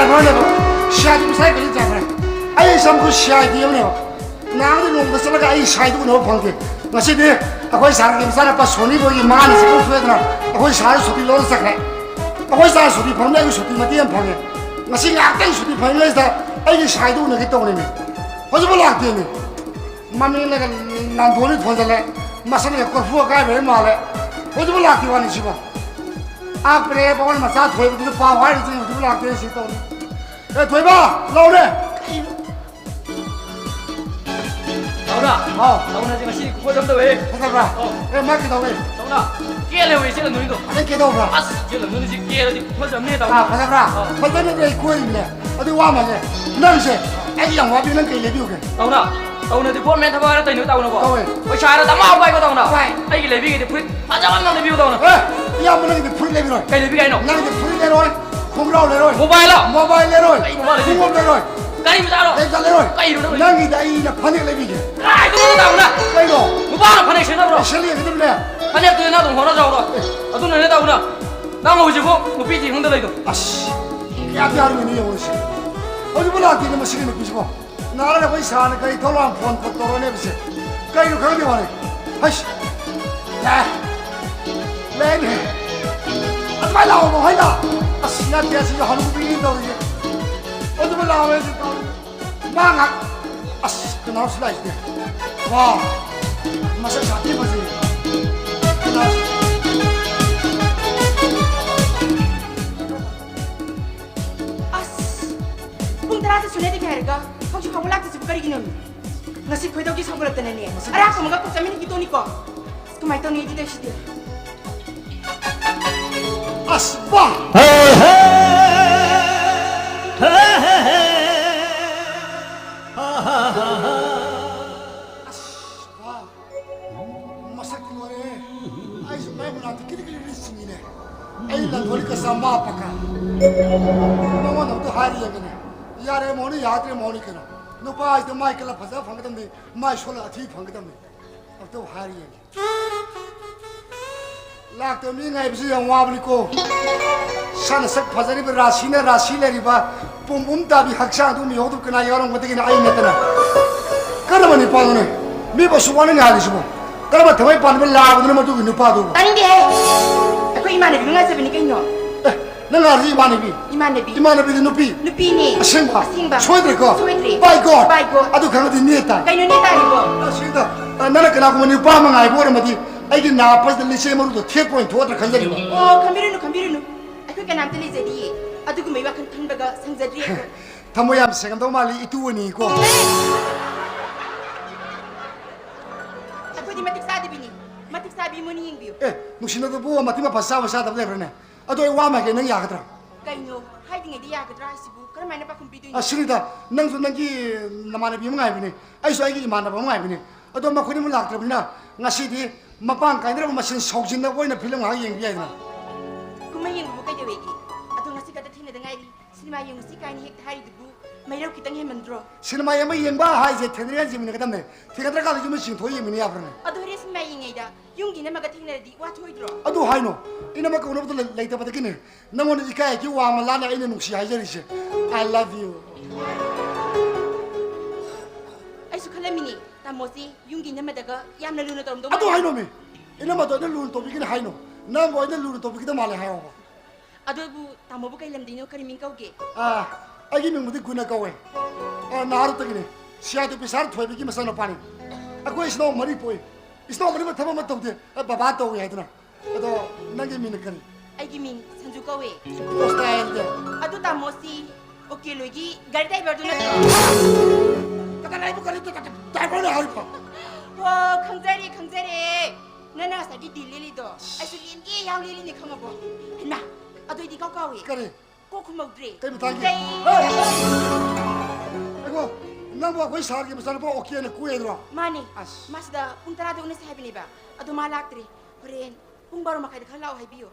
자버려고 시아도 사이클 자버려 아이 삼고 시아디요네요 나도 놈도 살아가 아이 사이도 너무 방게 마시디 아고이 사람 사람 빠 손이 보이 많이 쓰고 그러더라 아고이 사람 소비 넣어 sak래 아고이 사람 소비 방내고 소비 마디엔 방에 마시 약간 소비 방에서 아이 사이도 너게 떠오르네 어디서 올라왔더니 마미는 내가 난 돈이 돈달래 마사는 거 후가 가면 말래 어디서 올라왔더니 와니 집어 아 그래 보면 마사 도이부터 파와리 좀 어디서 올라왔더니 싶어 에 도이봐 나오래 나오나 지금 시 구워 좀 더 왜? 해봐라 에 맞게 나오래 나오나 깨래 왜 시는 너희도 안 깨도봐 아스 지금 너는 지금 깨래 구워 좀 내. 아 받아봐라 받아는 왜 구워있네 어디 와마네 너는 애기 양화비는 깨레비우게 나오나 지금 보면 다 봐라 너희 나오나 봐. 나오래 왜 샤라 다 마우 바이고 나오나? 와이. 아이 레비게 풀 아자만 나 레비고 나오나? 에 야무는 게 풀레비로 cái 레비가 이노? 나는 게 풀레로 콩라오레로 모바일로 모바일레로 아이, 모바일 레비. 콩레로 cái gì sao rồi? 레자레로 cái gì đâu đâu? 난이 다이나 파닉 레비게 ai cũng đâu nè? 까이로 모바일 판에 신나 bro. 실리에 그들네 판에 또 나 동호나 자고. 아 또 너네 나오나? 나 뭐지고? 뭐 비지 흔들어 이거. 아씨 야비하는 게 뭐지 어디 몰라 뛰는 뭐 시간이 비시고 나라를 거기 사는 거기 돌아온 폰 돌아내 비세 까이로 가게 와네 아씨 야 레네 아주 빨리 나오고 뭐 하이다 아씨 나 뒤에서 이거 하는 거 빌린다 그게 어디 몰라 왜 망아 아씨 그 나올 수가 있대 와 마사 잡히 보지 그 나올 수 Puntarasa sunedi biarga, kau juga mulak tu sebukari gini. Nasi kau itu kisah berat ni. Ada aku mengaku kami ni gitu ni kok. Kemai tu ni jadi sih. asbah asbah masak keluar ai supaya menanti kiri-kiri di sini ni ai langgori kesama apakah nama tu hari yang ni यारे मोनी यात्रे मोनी करो नुपा आज तो माइक ला फसा फंगतम दे माइ शोला अथी फंगतम दे अब तो हारी है लाख तो मी ngai बिसे yang वाबली को सान सक फजरी बे राशि ले रिबा पुम ताबी हक्सा दु मी होदु कना यारों मते किना आई नेतना करमनी पाउने मी बसुवाने नाली सुबो करबा थमै पानबे लाबदु मतु नुपा दु Tani dia. Aku iman ni bingung sahaja ni kau ino. नंगा जी माने भी Iman भी नुपी Lupi ni. असिंबा Asimba. छोइद्रे को Soedri. By God By God. अदु खंगदि नेता Kau ini ni tadi bo. असिंदा नन कना को नुपा मंगाई बोरमदि आइदि नापस द लिसे मरु द थे पॉइंट थोत्र खंजरिबा Oh, kamiru nu. Aku kan nanti lihat jadi. Aduh, aku mewah kan baga sangjadri aku. थमोयाम सेगम दो माली इतुवनी को Aku di matik sabi mo ni yung view. ए नुसिना दो बो मति मा फसा फसा दब लेबरने अदो वा मा के नंग यागद्रा Kau ino, hai tinggal dia aku terus ibu. Kerana mana pak kumpitu ini. असिनिदा नंग सु नंगी नमाने भी मंगाई बिने आइसो आइगी इमाना मंगाई बिने अदो मखुनि मु लाक्त्रबिना ngasidi mapang kainra masin sogjin da boina film ha yeng biya na Kuma yung buka dia wegi. Aduh, ngasih kata tina dengai di. Sinema yung si kain hek hari dubu. Mayro kita ngeh mendro. Cinema यम यंग बा हाय जे थेनरिया जिमने कदम ने थिगद्रा का जिम सिंग थोय यमिने याब्रने Aduh, hari sinema yung ada. Yung gina maga tina di. Wah, tuh hidro. अदु हायनो इना मा कोनो बदल लाइता पता किने नंगोन इकाय कि वा मा लाना इने नुक्सी हाय जरिसे I love you Ay sukala mini. Tamosi yung gina madaga yam na luna tom dom. अदु हायनो मे इना मा तो लुन तो बिकिन हायनो नंग गो इने लुन तो बिकिन माले हायो Aduh, bu tamu buka ilam dino kari mingkau ge. आ आगी मे मुदि गुना कवे आ नारु तगिने सिया तो पिसार थोय बिकि मसन पानी अको इसनो मरी पोय इसनो मरी म थमा म तोते बाबा तो याइतना अदो नंगे मिन करी Ay gimin sanju kawe. पोस्टा एं데 Aduh, tamosi. Okay, logi. Gari tayo berdu na. कता नाही बुकरी तो टाइपने हारि प Oh, kangjari. Nana sa di lili do. Ay suliin ge yaw lili ni kama bo. Na. Aduh, di kau kawe. करे Kok kumau dre. कई बतागी एगो नंगो कोई सार के मसन पो ओके ने कुएद्रो Mani. As. Masda puntara do unas habi ni ba. Aduh, malak dre. Pren. Kung baru makai kalau hai bio.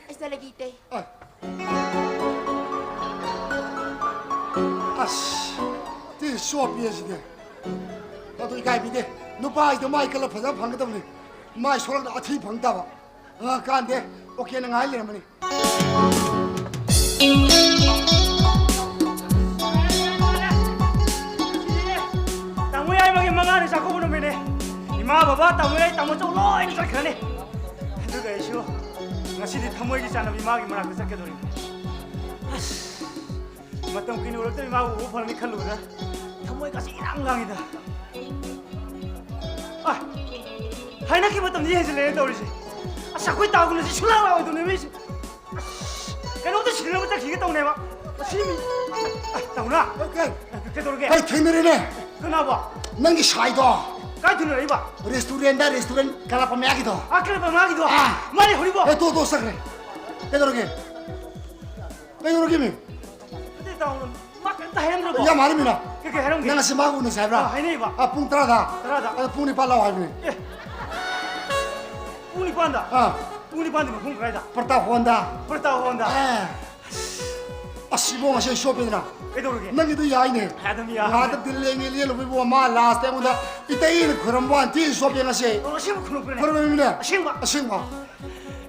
Ay sa lagi tay. अस ती सोप येजिदे अदो इकाय बिदे नुपाय दो माइ कल फजा फंगदमने माइ सोलग अथि फंगदाबा कांदे ओके न ngai लेमने 망하는 자꾸 보는 메네 이마 봐봐 따모 좀 로이 착하네 누가 이쇼 나시디 타모이기 잖아 이마기 뭐라 그 새끼들이 아씨 맞던 그니 오를 때 이마고 오팔니 칼로다 타모이까지 이랑랑이다 아 하이나키 맞던 니 해질래 떠오르지 아 자꾸 있다 하고는 출라라고 해도 내면 그놈도 실력을 딱 기겠다고 내봐 심이 따구나 그렇게 돌게 아이 테너리네 끊어봐 nangi shaido 까이 들으라 이봐 restaurant kala pamyagido 아 그래 봐 마기도 많이 허리봐 to sakre pedoroge mi 근데 나 오늘 막 다 해는 거 ya marimina 그게 해는 게 nanga simagu ne sabra 하이네 이봐 pung trada Trada. pung ni pala wa ni 예 운이 반다 운이 반다면 공 가이다 parta honda 벌다고 온다 asibong ase shopping na 그도르게 nangi du yai ne 하드미야 ngada dillengi lelo bibo ma last time da itain khurambwan ti shopping ase 시험 그런 거네 khurambimina 시험봐 asingwa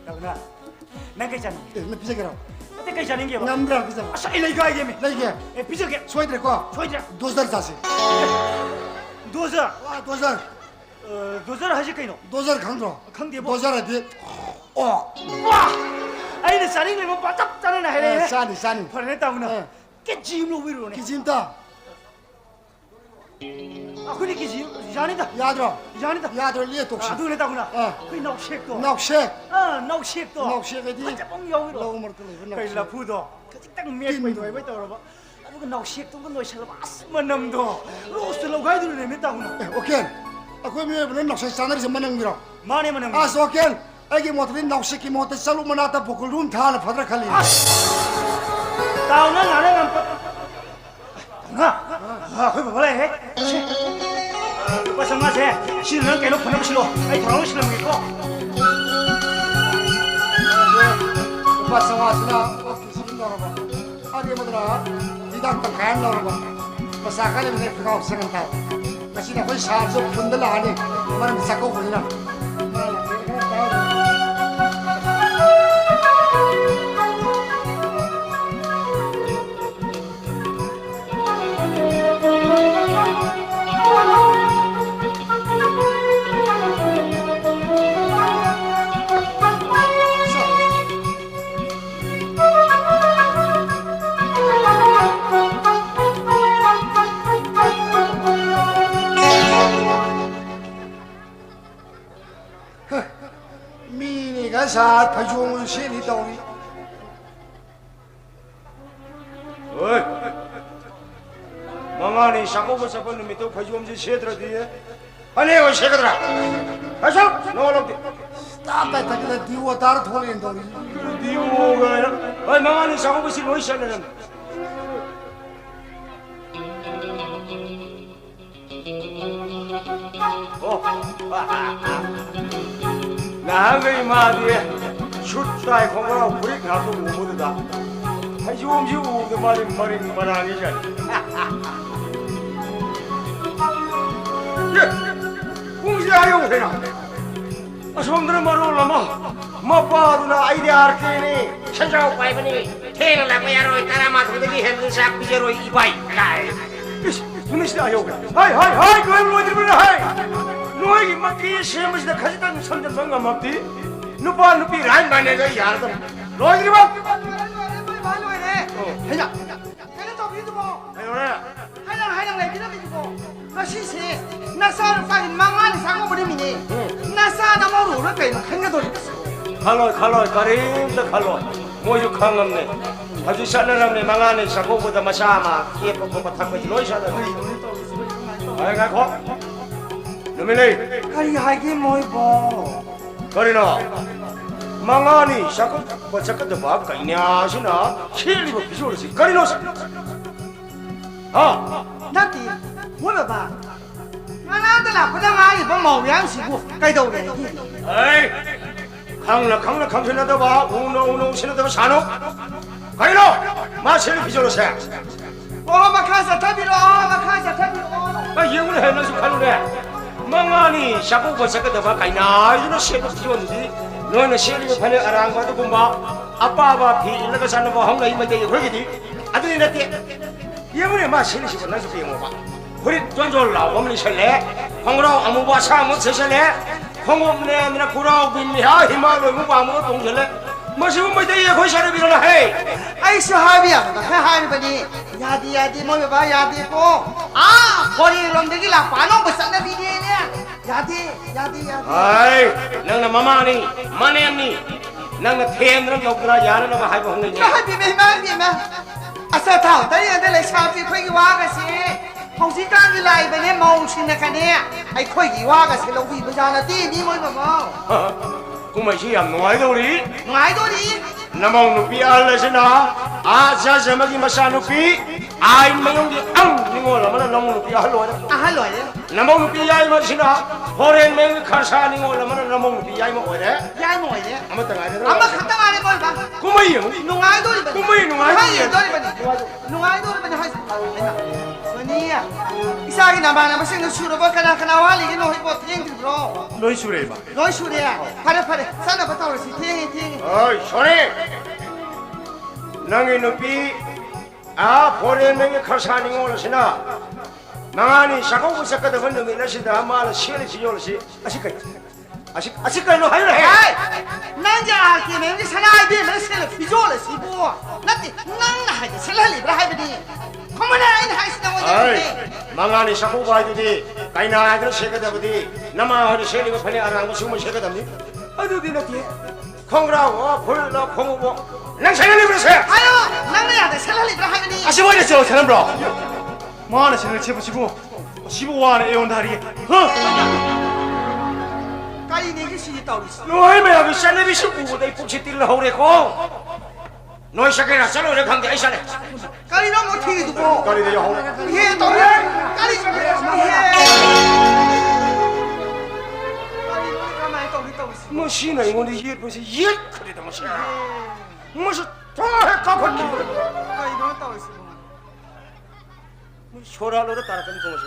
나구나 난 괜찮아 ne pisagera 어때까지 하는 게 봐. ngamdra pisag 아싸 이래 이거 이게 lege 에 비저게 soidre ko 소이들 2000 sase 도저 wa 2000 도저를 하실 거이노 2000 khangro 강대 뭐 2000 adi oh 와 아이는 살이 내면 바짝 자르나 해 sani 벌냈다구나 깨 지음로 위로네 kijimta 아 그래 끼지 야니다 yadro 야니다 liye tokshi 아 누네다구나 그 나옥색도 nakshek 나옥색도 nakshek adi 진짜 뻥 여기로 logo markle 그일라 부도 그직 딱 매고 해봐 떠봐 아주 그 나옥색도 그 노이샬 마스만 남도 로스로 가이드로 내면다구나 okay akoy me bnen nakshek sanar se manang miro 많이 만남 as okay agi motrin nakshek ki mot salu manata bokul room thal phadra khali 다운은 나는 아 그거 뭐래 해? 무슨 맛에 신은 깨놓고 보내고 싫어 아이 돌아오고 싫어 먹겠고 pasawasna kisim doraba agi madra didak ta khan doraba pasakale me phika option ta kasina koi shar so fundala ani mar misako bolina 사 파종은 시리 다우리 어이 망하니 샤고버 잡은 놈이 또 파종지 시에들어 뒤에 아니 어 시에들아 가서 너올게 따빠 따기다 디워 따라 돌린 다우리 디오가 어이 망하니 샤고버 시 뭐이 시에는 나한테 마디에 슛다이 공부하고 불이 가서 못보다 하지움지우 말이 말하기잖아 예 공시하여 오세요 아সম들은 말로 올라마 마빠도나 아이디어 아르케니 선정 과이분이 태양을 나고 야로 따라 마트들이 현사 비제로 이바이 가이 누누시다 하여 오게 하이 그걸 뭐들을 하이 너에게 막기 시험을 가지다 선전 성감 없디 누빠 누피 라인 만내가 야르다 너희들이 봐 하이나 또 비두고 하이나 내 비두고 나 시시 나 사는 사기 망하는 상고 버리미니 나 사나 모르는 게 큰게 돌이 칼로 가림다 칼로 뭐주 강없네 아주 샤나람네 망하는 사고보다 마샤마 예쁘고 타고지 로이샤나 아이 가고 누밀레 가리 하기 뭐이고 거리나 망하니 샤고 버차까도 밥가 이냐시나 힐리고 비주얼이 거리노사 나티 뭐봐 나나들아 부당하이 뭐 모양시고 가이도래 에이 강나 강편하다 봐 우노 신하다 봐 산옥 거리노 마실 비주얼이 마카사 타비로 마카사 타비로 아 예문에 해놔서 가는데 망하니 샤고 버차까도 밥가 이냐시나 쉐도 비주얼이 너는 쉐리고 판에 아랑과도 공부 아빠 비일러가 사는 거 한가 이만 되게 그러겠지 아들이 났대 예문에 마 신이시고 나서 비용 봐 프리 전절 라고는 셜래 광고라고 아무바 사무 세셜래 광고문에 미나 구라고 빈미하 히말로 무바무 동절래 마시고 뭐대에 거시를 빌어라 해 아이씨 하비야 하비니 야디 야디 뭐 봐 야디 꼬아 거리 놈들이 라파노 버산나 비디네 야디 야디 야디 아이 너는 마마니 마네니 너는 태연들은 여기라 야는 너가 하이고 했느냐 하비메 아싸 타오 다리한테 샤피 코기 와가시 홍시강이 라이브네 몽신나 가네 아이 코기 와가시 로비 부자나 띠니 뭐 뭐. 꿈마시 야 노아이도리 노아이도리 namong nupi alasina aja samagi masa nupi ai mayong di ang ningola mana namong nupi halo 아할로에 namong nupi yai masina horen meng khasa ningola mana namong nupi yai mo ore 야이 뭐에 ama tanga de 아마 갔다 가는 걸 봐. kumai 농아이돌이 봐. kumai 농아이돌이 봐. 농아이돌이 봐. 하이. 소니야. 이사기 나만 무슨 수로 봐. 가나 와리기 너 이거 땡기 브로. 로이 슈레 봐. 너 수리야. 파래 산나 봤다 오르시. 땡. oi sore nangi nupi a horen meng khasa ningola sina nangani sakau sakada vandu minasida amala shiri siyolsi asikai asikai no hayo he 아이. 난자 기는 사나이 비면 셀 비조를 시고. 나티 낭나 하지. 셀할리 브라 하이니. 커먼 아인 하이스 나오지. 아이, 망아니 사고 가이드디 가이나 아들 세가다부디 나마 하니 셀리고 판에 아랑고 숨을 세가답니 어디디 나티 콩라고 볼라 콩고 난 사냥이 그러세 아유, 낭나야 돼. 셀할리 브라 하이니. 아시 뭐냐 저 사람 브라. 뭐하나 신을 쳐보시고 15와는 애온다리. 까이 내기 시기 따오리시. 너희 매하고 셀레비 신부고 내 북치 뛸라 하오래고 너희 샤케라 셀로레 관계 아이샤네 까이 너 못해 두고. 까리 되려 하오래 예, 또래. 까리 좀 해. 까리 너 가만히 떠오리시. 뭐 시나 이거는 예 벌써 예 그래도 뭐 시나 무슨 다 까고 끼고 까이 너 떠오리시. 쇼라로로 따라가는 거 뭐지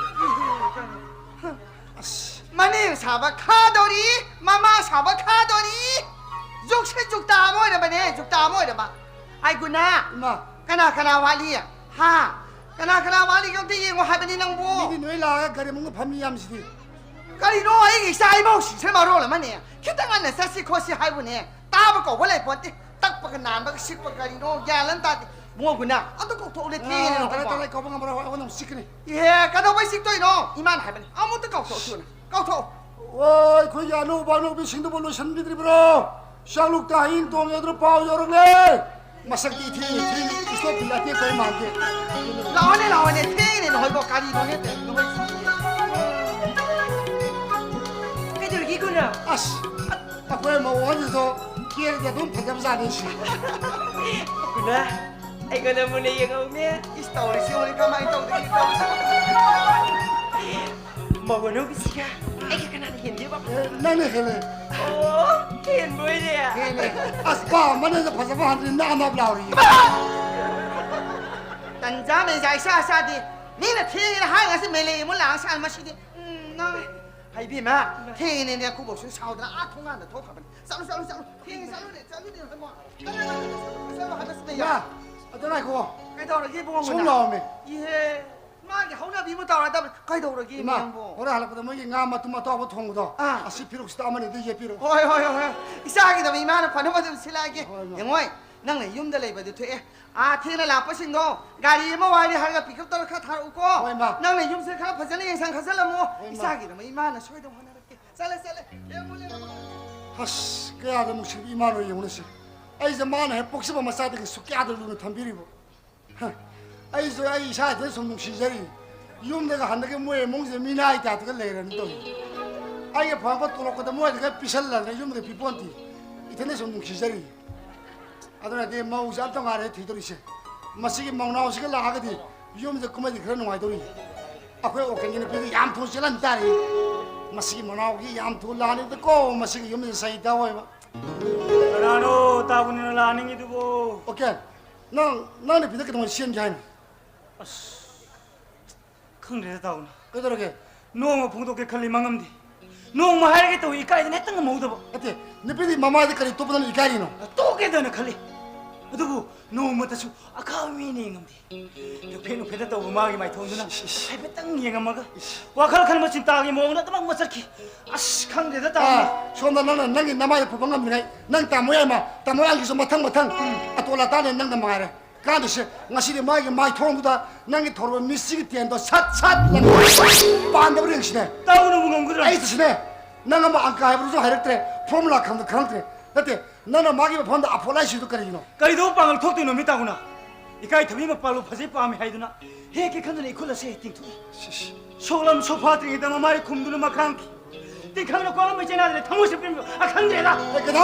마님 사바 카도리 마마 사바 카도리 죽세 죽다 뭐이라 바네 죽다 뭐이라 바 아이구나 이마 가나 와리야 하 가나 와리 좀 되게 뭐 하더니 낭보 니디 너희라 가리 뭔가 밤이 얌시디 까리 너 아이기 사이모시 설마로라 마네 키당안네 사시 코시 하이부네 따바고 원래 본데 딱바가 난바가 식바 까리 너 야란다 뭐구나 아도 토레 티는 그래 거 그래 거봉아 뭐라 하고 너무 시끄네 예 가다 왜 식도 이노 이만 하면 아무것도 깎고 주나 깎고 와 거기 안오 바노 비싱도 볼로 선비들이 브로 샹룩다 인 동에들 파오 여러네 마삭디 티 이스토 필라티 거의 많게 나오네 탱이네 너 이거 까리 너네 때 너무 애들 기구나 아씨 아빠의 뭐 어디서 기회를 돈 받아보자 시 구나 이거 너무네 이거 오네 이 스토리 시오리 가만히 떠오르기 먹어놓은 비시가 애기 가나는 힘들 봐 나네 해래 오, 걘 뭐야? 걔네. 아스파 만에서 파사파 한테 나마 블라우리 단자면 자샤샤디. 니는 탱이는 하이가서 멜레이 몰라 산 마시디. 나. 하이비마. 탱이는 내가 구보신 사오더라. 아 통한다. 더 가면. 싸루. 탱이 싸루네. 싸루네. 뭐. 싸루 하면서 야 어떠나 그거 가이도로 기봉 송나오메 예. 마게 하나 비무 따라다 가이도로 기 이마 명보. 오래 할거든 뭐 이게 나마 투마 또 통고도 아. 아시 피록스도 아마니 되게 피록 호이. 이사기도 이마는 관하면 좀 실하게. 영호이. nang yum da leba de thue a thena la pasing do gari ma wai har ga pickup tor kha thar uko nang ne yum se kha phajale yang sang khasala mo isa gi ma ima na soi do hana ke sale ye mole 하씨 그 아들 묵시 이만원 영원시 아이 저만 해 복습 마사드 그 숙기 아들 눈을 탐비리고 아이 저 아이 샤드 손동 시절이 용내가 한다게 뭐에 몽세 미나이 다 그걸 내려는 또 아이 방법 또 놓고도 뭐에 그 비살라네 용내 비ponti 이ተ네 손동 시절이 아들한테 마우 잡던 아래 뒤돌이시 마시기 먹나오시게 나가거든 용내 그만이 그런 와이돌이 아그 오ken기는 그 얌토실한 딸이 마시기 먹나오기 얌토라는데 꼭 마시기 용내 사이다 와요 나노 따분이는 라닝이 두고 오케이 나는 비득게 동안 시험 잘 큰데 다운 그대로게 노모 봉독게 칼리 망음디 노모 하게 또 이까지 했던 거 모두 봐 어때 내 비디 마마한테 까지 또 보는 이까리노 또 깨더는 칼리 ꯑꯗꯨꯕꯨ ꯅꯣꯡꯃꯇꯁꯨ ꯑꯀꯥꯎꯃꯤꯅ ꯌꯦꯡꯉꯝꯗꯦ ꯅꯨꯐꯦꯠ ꯅꯨꯐꯦꯠꯇ ꯇꯧꯕ ꯃꯥꯒꯤ ꯃꯥꯏꯊꯣꯡꯗꯨꯅ ꯍꯥꯏꯐꯦꯠꯇꯪ ꯌꯦꯡꯉꯝꯃꯒ ꯋꯥꯈꯜ ꯈꯟꯕ ꯆꯤꯟꯇꯥꯒꯤ ꯃꯑꯣꯡꯗ ꯑꯗꯨꯃꯛ ꯆꯠꯈꯤ ꯑꯁ ꯈꯪꯗꯦꯗ ꯇꯥꯃꯣ ꯁꯣꯝꯗ ꯅꯪꯅ ꯅꯪꯒꯤ ꯅꯃꯥꯏꯗ ꯐꯨꯕ ꯉꯝꯗ꯭ꯔꯤꯉꯩ ꯅꯪ ꯇꯥꯃꯣ ꯌꯥꯏꯃ ꯇꯥꯃꯣ ꯌꯥꯏꯒꯤꯁꯨ ꯃꯊꯪ ꯑꯇꯣꯜ ꯑꯇꯥꯅ ꯅꯪꯅ ꯃꯉꯥꯏꯔꯦ ꯀꯥꯟꯗꯁꯦ ꯉꯁꯤꯗꯤ ꯃꯥꯒꯤ ꯃꯥꯏꯊꯣꯡꯗꯨꯗ ꯅꯪꯒꯤ ꯊꯣꯔꯕ ꯃꯤꯁꯤꯒꯤ ꯇꯦꯟꯗꯣ ꯁꯠ ꯄꯥꯟꯗꯕ ꯌꯦꯡꯁꯤꯅꯦ ꯇꯥꯎꯅꯕꯨ ꯉꯝꯒꯗ꯭ꯔꯥ ꯑꯩꯁꯤꯅꯦ ꯅꯪ ꯑꯃ ꯑꯪꯀ ꯍꯥꯏꯕꯗꯨꯁꯨ ꯍꯥꯏꯔꯛꯇ꯭ರೆ ꯐꯣꯔꯃꯨꯂꯥ ꯈꯪꯗ꯭ꯔꯦ ꯅꯠꯇꯦ ꯅꯪꯅ ꯃꯥꯒꯤ ꯃꯐꯝꯗ ꯑꯐꯣꯠꯂꯥꯏꯁꯤꯗꯨ ꯀꯔꯤꯒꯤꯅꯣ ꯀꯔꯤꯗꯧ ꯄꯥꯡꯒꯜ ꯊꯣꯛꯇꯣꯏꯅꯣ ꯃꯤ ꯇꯥꯎꯅ 이까이 더미마 발로 파지 밤이 하이드나 해게 칸도네 이콜라세 띵투이 소람 소파트리다 마마이 쿰두르 마칸키 띵칸로 꽝을 제나들 타모시 빌며 아 칸데라 그다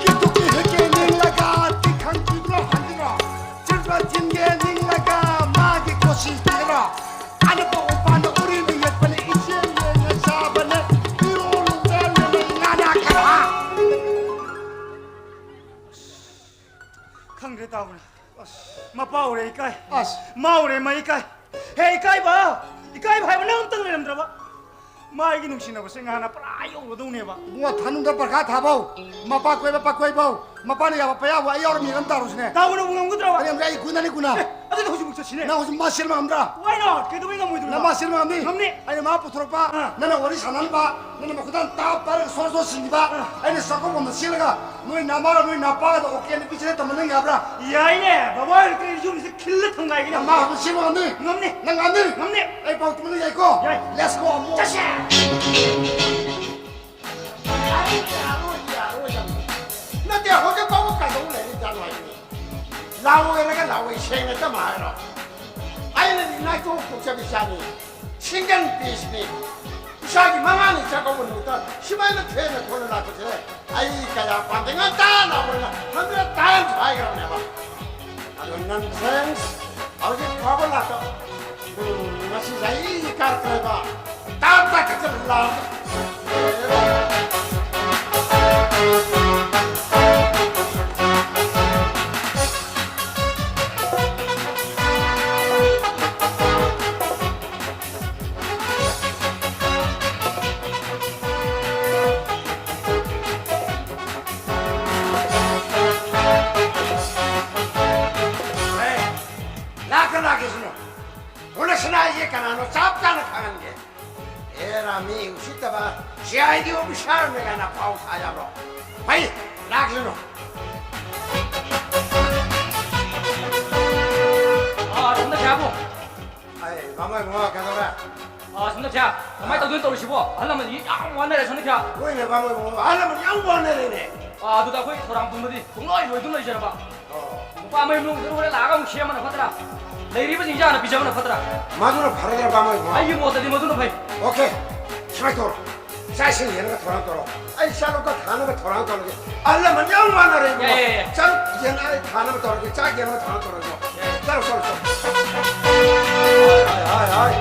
기토끼 해게 닝라가 띵칸 기드로 한디라 질바 진게 닝라가 마기 꽃이 되라 아니 또 오빠는 우리는 예쁜이 이제 얘는 사번에 이로는 달려는 나나카라 칸그레 다구나 마빠오래 이까이 아스 마오래 마 이까이 해 이까이 봐 이까이 봐면 나 엄청 내려들어 봐 마이기 농신하고 생각하나 빠라요 오동네 봐 누가 타는다 빨가 타보 마빠 꼬이보 마빠는 야 마빠야 와 여름 이름 따로시네 다구나 무거운 거 들어봐 아니 엄마 이 군나니구나 아들 호시 묵서치네 나 무슨 맛실만 함다 Why not? 그래도 우리가 뭐 나 맛실만 함니 함니 아니 마 부트럭바 나는 어디 사는바 나는 뭐 그다음 따빠르 소소 신기바 아니 썩고 보면 실가 너희 나마라 너희 나빠가 오케는 비치네 또 먹는 게 아브라 야이네 봐봐 이렇게 좀 이제 킬러 통가 이게 마 하고 실만 함니 없니 난 안니 없니 아이 봐 또 먹는 게 있고 야이. Let's go 뭐 자식 nó đeo có cái bóng cái đúng này đi ra ngoài lao cái lao cái xe này tao mà rồi ai là đi nói tôi cũng sẽ bị sao đi 신경 비시니 이샤기 망하니 자고 보니까 심하는 퇴는 돈을 놔도 그래 아이까야 반등은 다 나오나 한들 다 좋아요 내가 아는 센스 아버지 과거 나서 맛이 자이 까르까봐 따뜻하게 그걸 나 에라미 우시다바 시아이디 오브 샤르메가 나 파우스 하야로 바이 라그노 아 정답 제하고 아이 마마이 뭐가 가더라 아 정답 제하 마마이 따도 떨어지고 하려면 이 양완나래 정답 제하 보이네 마마이 뭐 알라면 양보하네네 아 누다 거기 도랑 동너디 동너이 저러 봐 오빠 아마 이놈 그래 나가면 시야만 하더라 내일이면 이제 하나 비자만 하더라 마누라 바르게 마마이 뭐 아 이게 뭐 어디 뭐도 파이 오케이 시마이토로 사실 얘네가 도랑도로 아이 샤로가 다나가 도랑도로 알라면 양보하네래 이거 예. 짠 이제 나이 다나가 도랑이 짝 얘네가 도랑도로 이거 따로 아이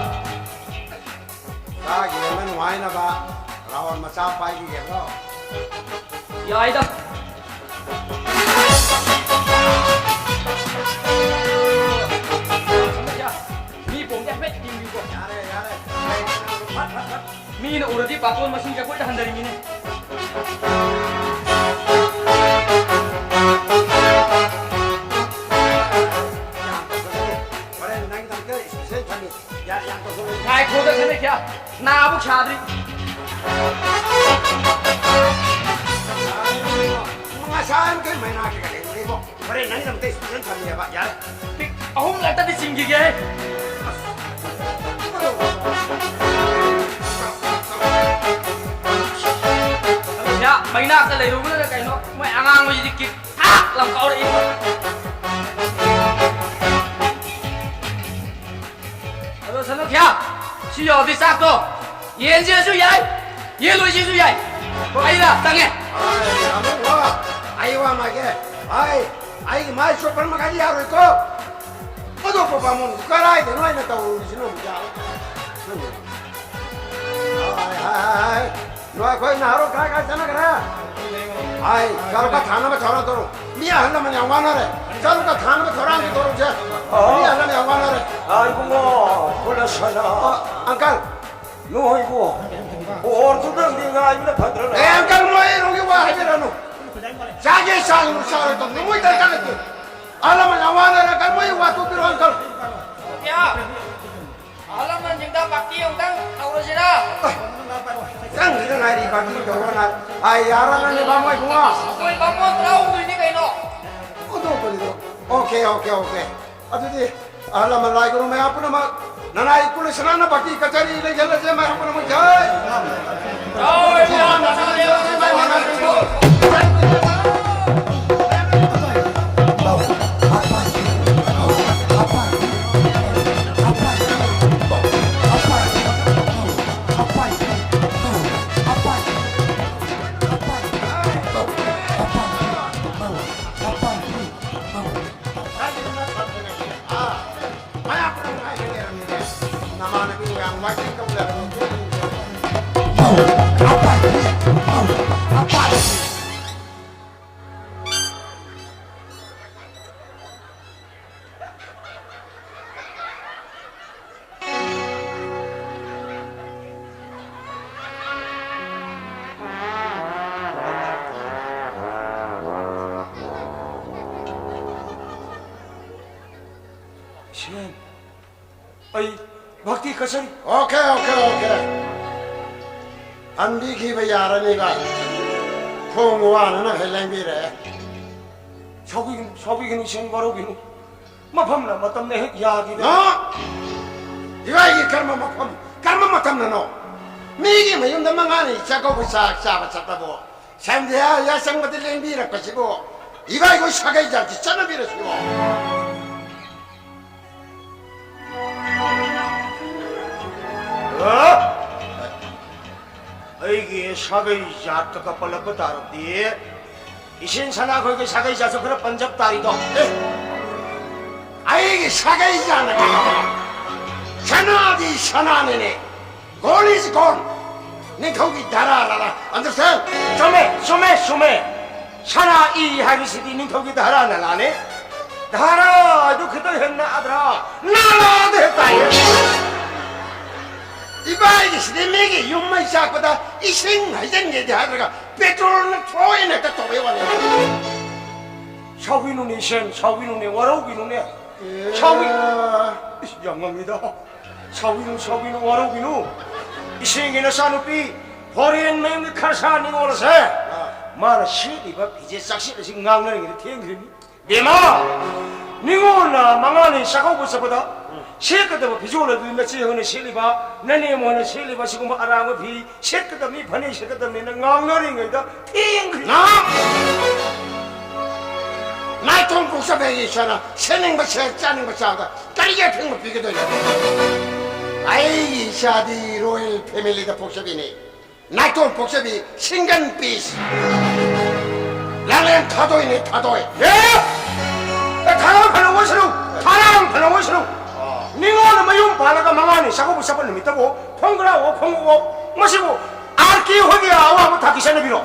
딱 얘는 와이나 봐 라원 마차 빠이기게서 야 아이다มีผมจะเม็ดยิงดีกว่า 야래 มีนะอุรติปากคนมาชิงจะกล้วยจะหันเดริมีเนี่ย นายโคตรเสน่ห์แค่นาบุกชาดิ Masahan kan main aja kan ini kok. Mereka nanti nanti sebenarnya kami ya Pak ya. Aku nggak tadi singgi ya. Ya, main apa lagi? Rumah ada kain no, main angang mau jadi kik. Ah, langkau deh itu. Halo, senang ya? Siapa di sakto? Yang jelas tu ya, yang luar tu ya. Ayolah, tangan. Kamu wah, ayo wah mage. Ayo mai super makan dia harus ko. Aduh papa mun, karai deh, noi nak tahu di sini berjalan. Noi kau naruh kai sana kera. Kalau kat thana में थोड़ा तो मियाँ हल्ला में यंगवान है चलो kat thana में थोड़ा तो रुक जा मियाँ हल्ला में यंगवान है 아이고 뭐 골랐잖아 अंकल 너이고 어르신들 네가 아니면 받으러 ए अंकल मैं रोगी हुआ है मेरा नो जागे साल नु साल तो नुमुई दर कर तू 걸. 야, 알라만 징다 박기 영당 나오시라. 짱 일어나리 바퀴 돌아나. 아이 알아나니 밤에 공아. 거기 밥만 들어오고 있니까 이노. 어도 버리도. 오케이. 아주디 알라만 라이그로 매 앞으로 막 나나 이끌어 서나나 바퀴 까자리 이래 gel라제 매 앞으로 막 자이. 야, 나가요. 나만의 그냥 와이팅 công 셴 아이 박디 가서리 오케이. 안 비키면 야라니가 풍우하는 헬랭비래. 사비기는 생바로기는 마밤나 마땀내 야기래 너? 이거 이게 karma matam no. 미기 뭐 용도 망하니 자고 싹 산대야 야상 것들 랭비라 것이고 이거 사가이 잡지 짜나비라시고. 아이게 사가이 자트가 빨라고 다르디 이신 사나 거기 사가이 자서 그래 번잡 다리도 아이게 사가이잖아. 사나디 사나네네. Gone is gone. 네 거기 달아라라. Understand? 소매 사나 이 하기시디 니 거기 달아나라네 달아도 그도 했나 아들아 나라도 했다 이바이게 시대메게 용만 샤거다 이생 하이젠 얘기하다가 페트롤을 트로이네 또 배워네. 사위눈이 셴 사위눈이 와라오기눈에 사위 영광입니다 사위눈 와라오기누 이생이나 사누비 버리는 맹 칼사니 오르세 마라 시리바 이제 싹시를 지금 강나는 게 탱그니 네마 니고나 망하니 샤고부서보다 시에까도 비주얼을 두면 지형은 시리바 내내 뭐는 시리바 지금 뭐 알아고 비 시에까도 미 반에 시에까도 미는 강나는 게다 탱그니 나 통국사배기 있잖아. 세는 거 짜는 거 짜다. 까리게 팽거 비게 되네. 아이 샤디 로열 패밀리가 복잡이니. 나통 복잡이 신간 비스. 나는 타도이네 타도이. 타랑 하는 원수로 니고는 뭐용 바라가 망하니 샤고부 샤고는 믿다고 펑그라고 펑고 마시고 알기 허기야 와고 다기샤는 비로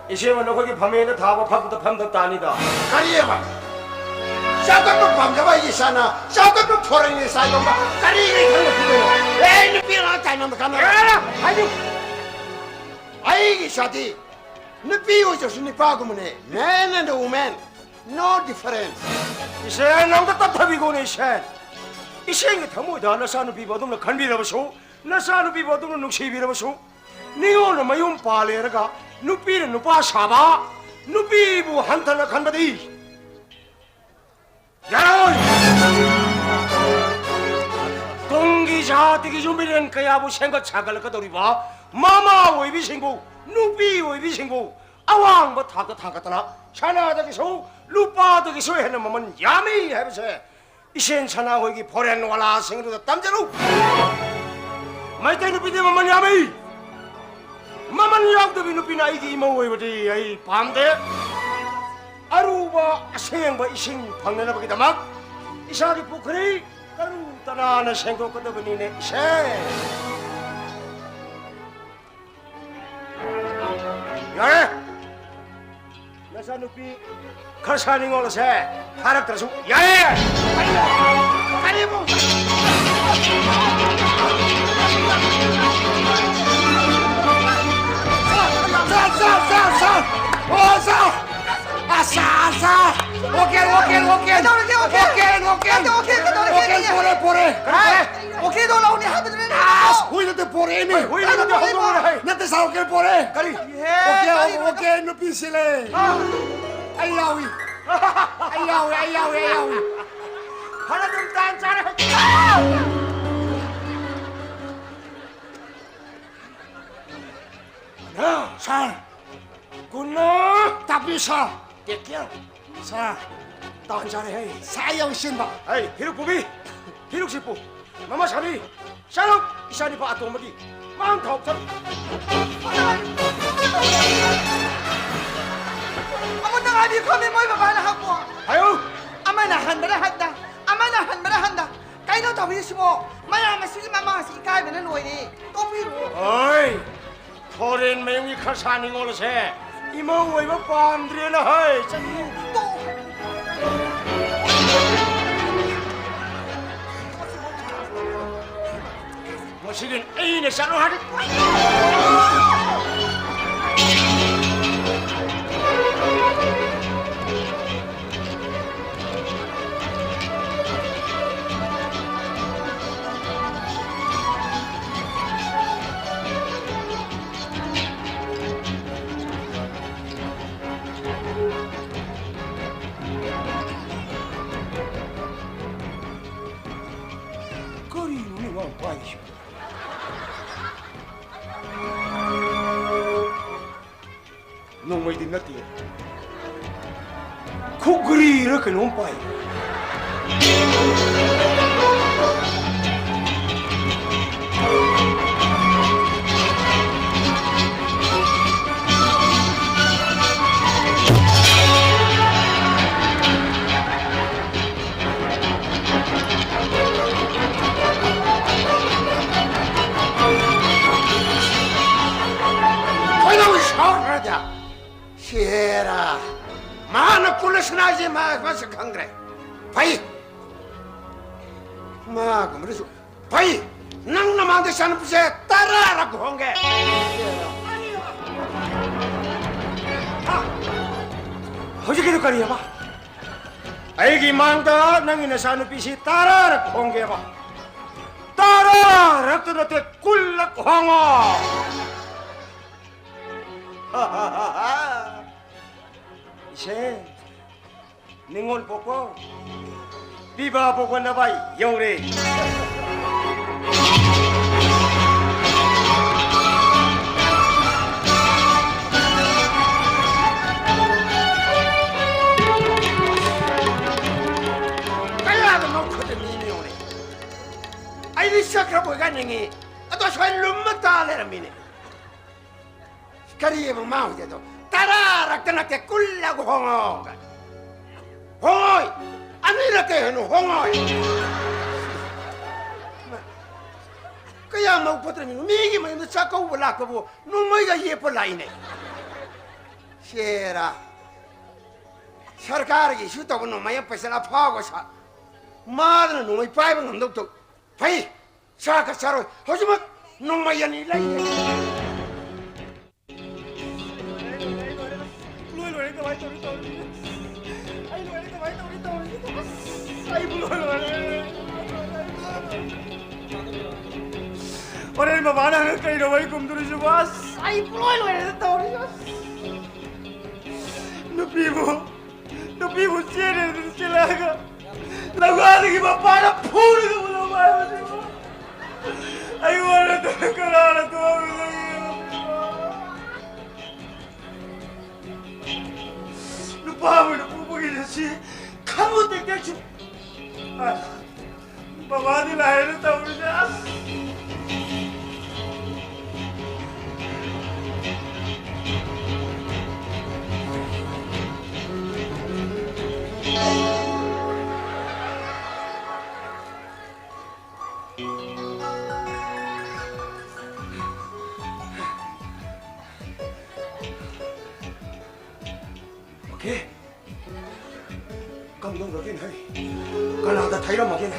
이시에만 너 거기 밤에는 다고 밤도 밤도 아니다 까리에봐. 샤도도 밤잡아 이사나. 샤도도 포랭이 사이동가. 까리게 강거 비게. 에이 느끼나 짜는 가나. 아니 아이 샤디. 느끼고 있어서 느끼고문에. Man and woman. No difference. 이세 남도 답답이고네 이세이 다모다 나사는 비바도 간비라버소 나사는 비바도 눅시비라버소 니고는 뭐용 발레라가 누피는 누파 사바 누피부 한타나 간다디 야로이 동기자득이 준비된 그야부 생각 차갈까 도리바 마마 왜비 생고 누피 왜비 생고 아왕 뭐 타가타나 샤나다기소 루파다기소 해는 몸은 야미 해보세 이신 차나 거기 보렌 와라 생으로 땀자루 마이테 누피 되면 야미 마만 약도 비누피나 이기 이모웨버디 아이 밤대 아루바 생바 이신 방내나 보기다 막 이사기 포크리 까루 따라나 생고 거다 보니네 세 야래 나사 누피 칼사닝 올라세 하락 들어서 야래 빨리 뭐 asa. Oke 오케이 보래 오케이 돌아오니 하거든. 아 호이한테 보래니 호이한테 혼동을 해. 나한테 사오게 보래 가리. 오케이 누피실래 아이야위 하나 좀 딴짜라. 살 군나. tapi sa 떼끼야. sa 딴짜라. 사형신바 아이 비룩부비. 비룩십부. 마마 샤비. 샤록 이샤니 바 아토마디. 마음타 없어. 아무 당 아니 커미 뭐이 바바나 하고. 아유. 아마나 한바라 한다. 아마나 한바라 한다. 까이노 더비시고 마야 마시지 마마시 이까이베는 노이니. 또 비로. 어이. 토렌 매용이 카사니 올세. 이모 왜뭐 밤들이나 하이. 또. 뭐시긴 애인의 샤로 하리. 거리 눈이 와 봐야지. 농모이들 몇 개. 코그리 이렇게 놓은 빠이. 거기다 샤워하자 시에라 마나 꿀레스나지 마서 강그래 바이 마 그래서 바이 낭남한테 사는 부세 따라라고 한게 허지게도 까리 해봐. 아이기 망다 낭이네 사는 빛이 따라라 공개해봐. 따라라 뜨너때 꿀락 황어. 하하하하. 이제 닝온 보고 비바 보고 나봐 영래. 깔라도 놓거든 미미오네 아이리 시작하고 가능이 아또 소리 룸마 따내라 미네 가리에만 마우제도 따라라 떠나게 꿀라고 홍어가 홍어이 안 이렇게 해놓은 홍어이 그야 뭐 보더니 미기만 너 자꾸 올라가고 눈머리가 예쁠라이네 시에라 सरकार शुद्ध मैं पैसा फागो सा मादन नोई पाइब ngam तो भाई सा का सारो हजमत नोमा यानी लाई 오늘 뭐 많아 그러니까 이러고 꿈들이 좀 와. 아이 불어요 떠오르죠. 너 피부 찌르는 찔라가 나고 하는 게막 바람 부르고 물어봐요. 아이고 하나 더 하나 더 너 밤을 부부기 됐지 카모 땡땡 아 많이 나이랬다 우리자. 오케이. 감동 여긴 해. 가나다 타이라 먹긴 해.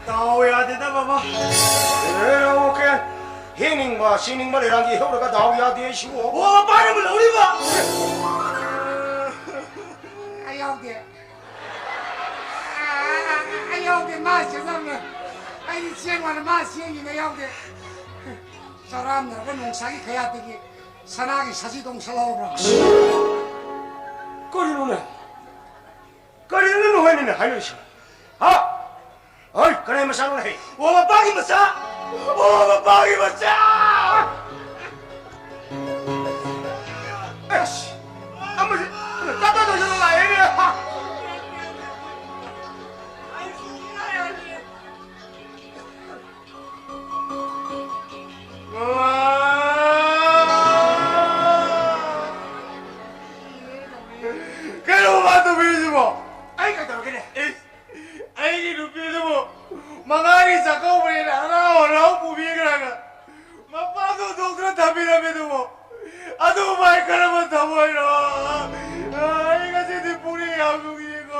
나와야 되다 봐봐. 그래요 오케이. 해닝과 신닝만 이란 게 혀가 나와야 되시고. 와 발음을 우리 봐. 아야게 아이 지행하는 마 지행이네 야우게 사람들은 농사기 해야 되기 산악이 사지동 살아오라 거리는 왜는 하려시 아 어이 그래 뭐 사는 해我帮你们杀我帮你们杀 에이씨 아무리 따따도 저는 나이래 그럼 와도 빌지 뭐 아이가 저러겠네 아이기도 빌지 뭐 망아리 작업을 하나 오라고 부비그라가 마빠도 동그란 답이라면도 뭐 아도 말까라면 다 보이라 아이가 제대 뿌리 양국이고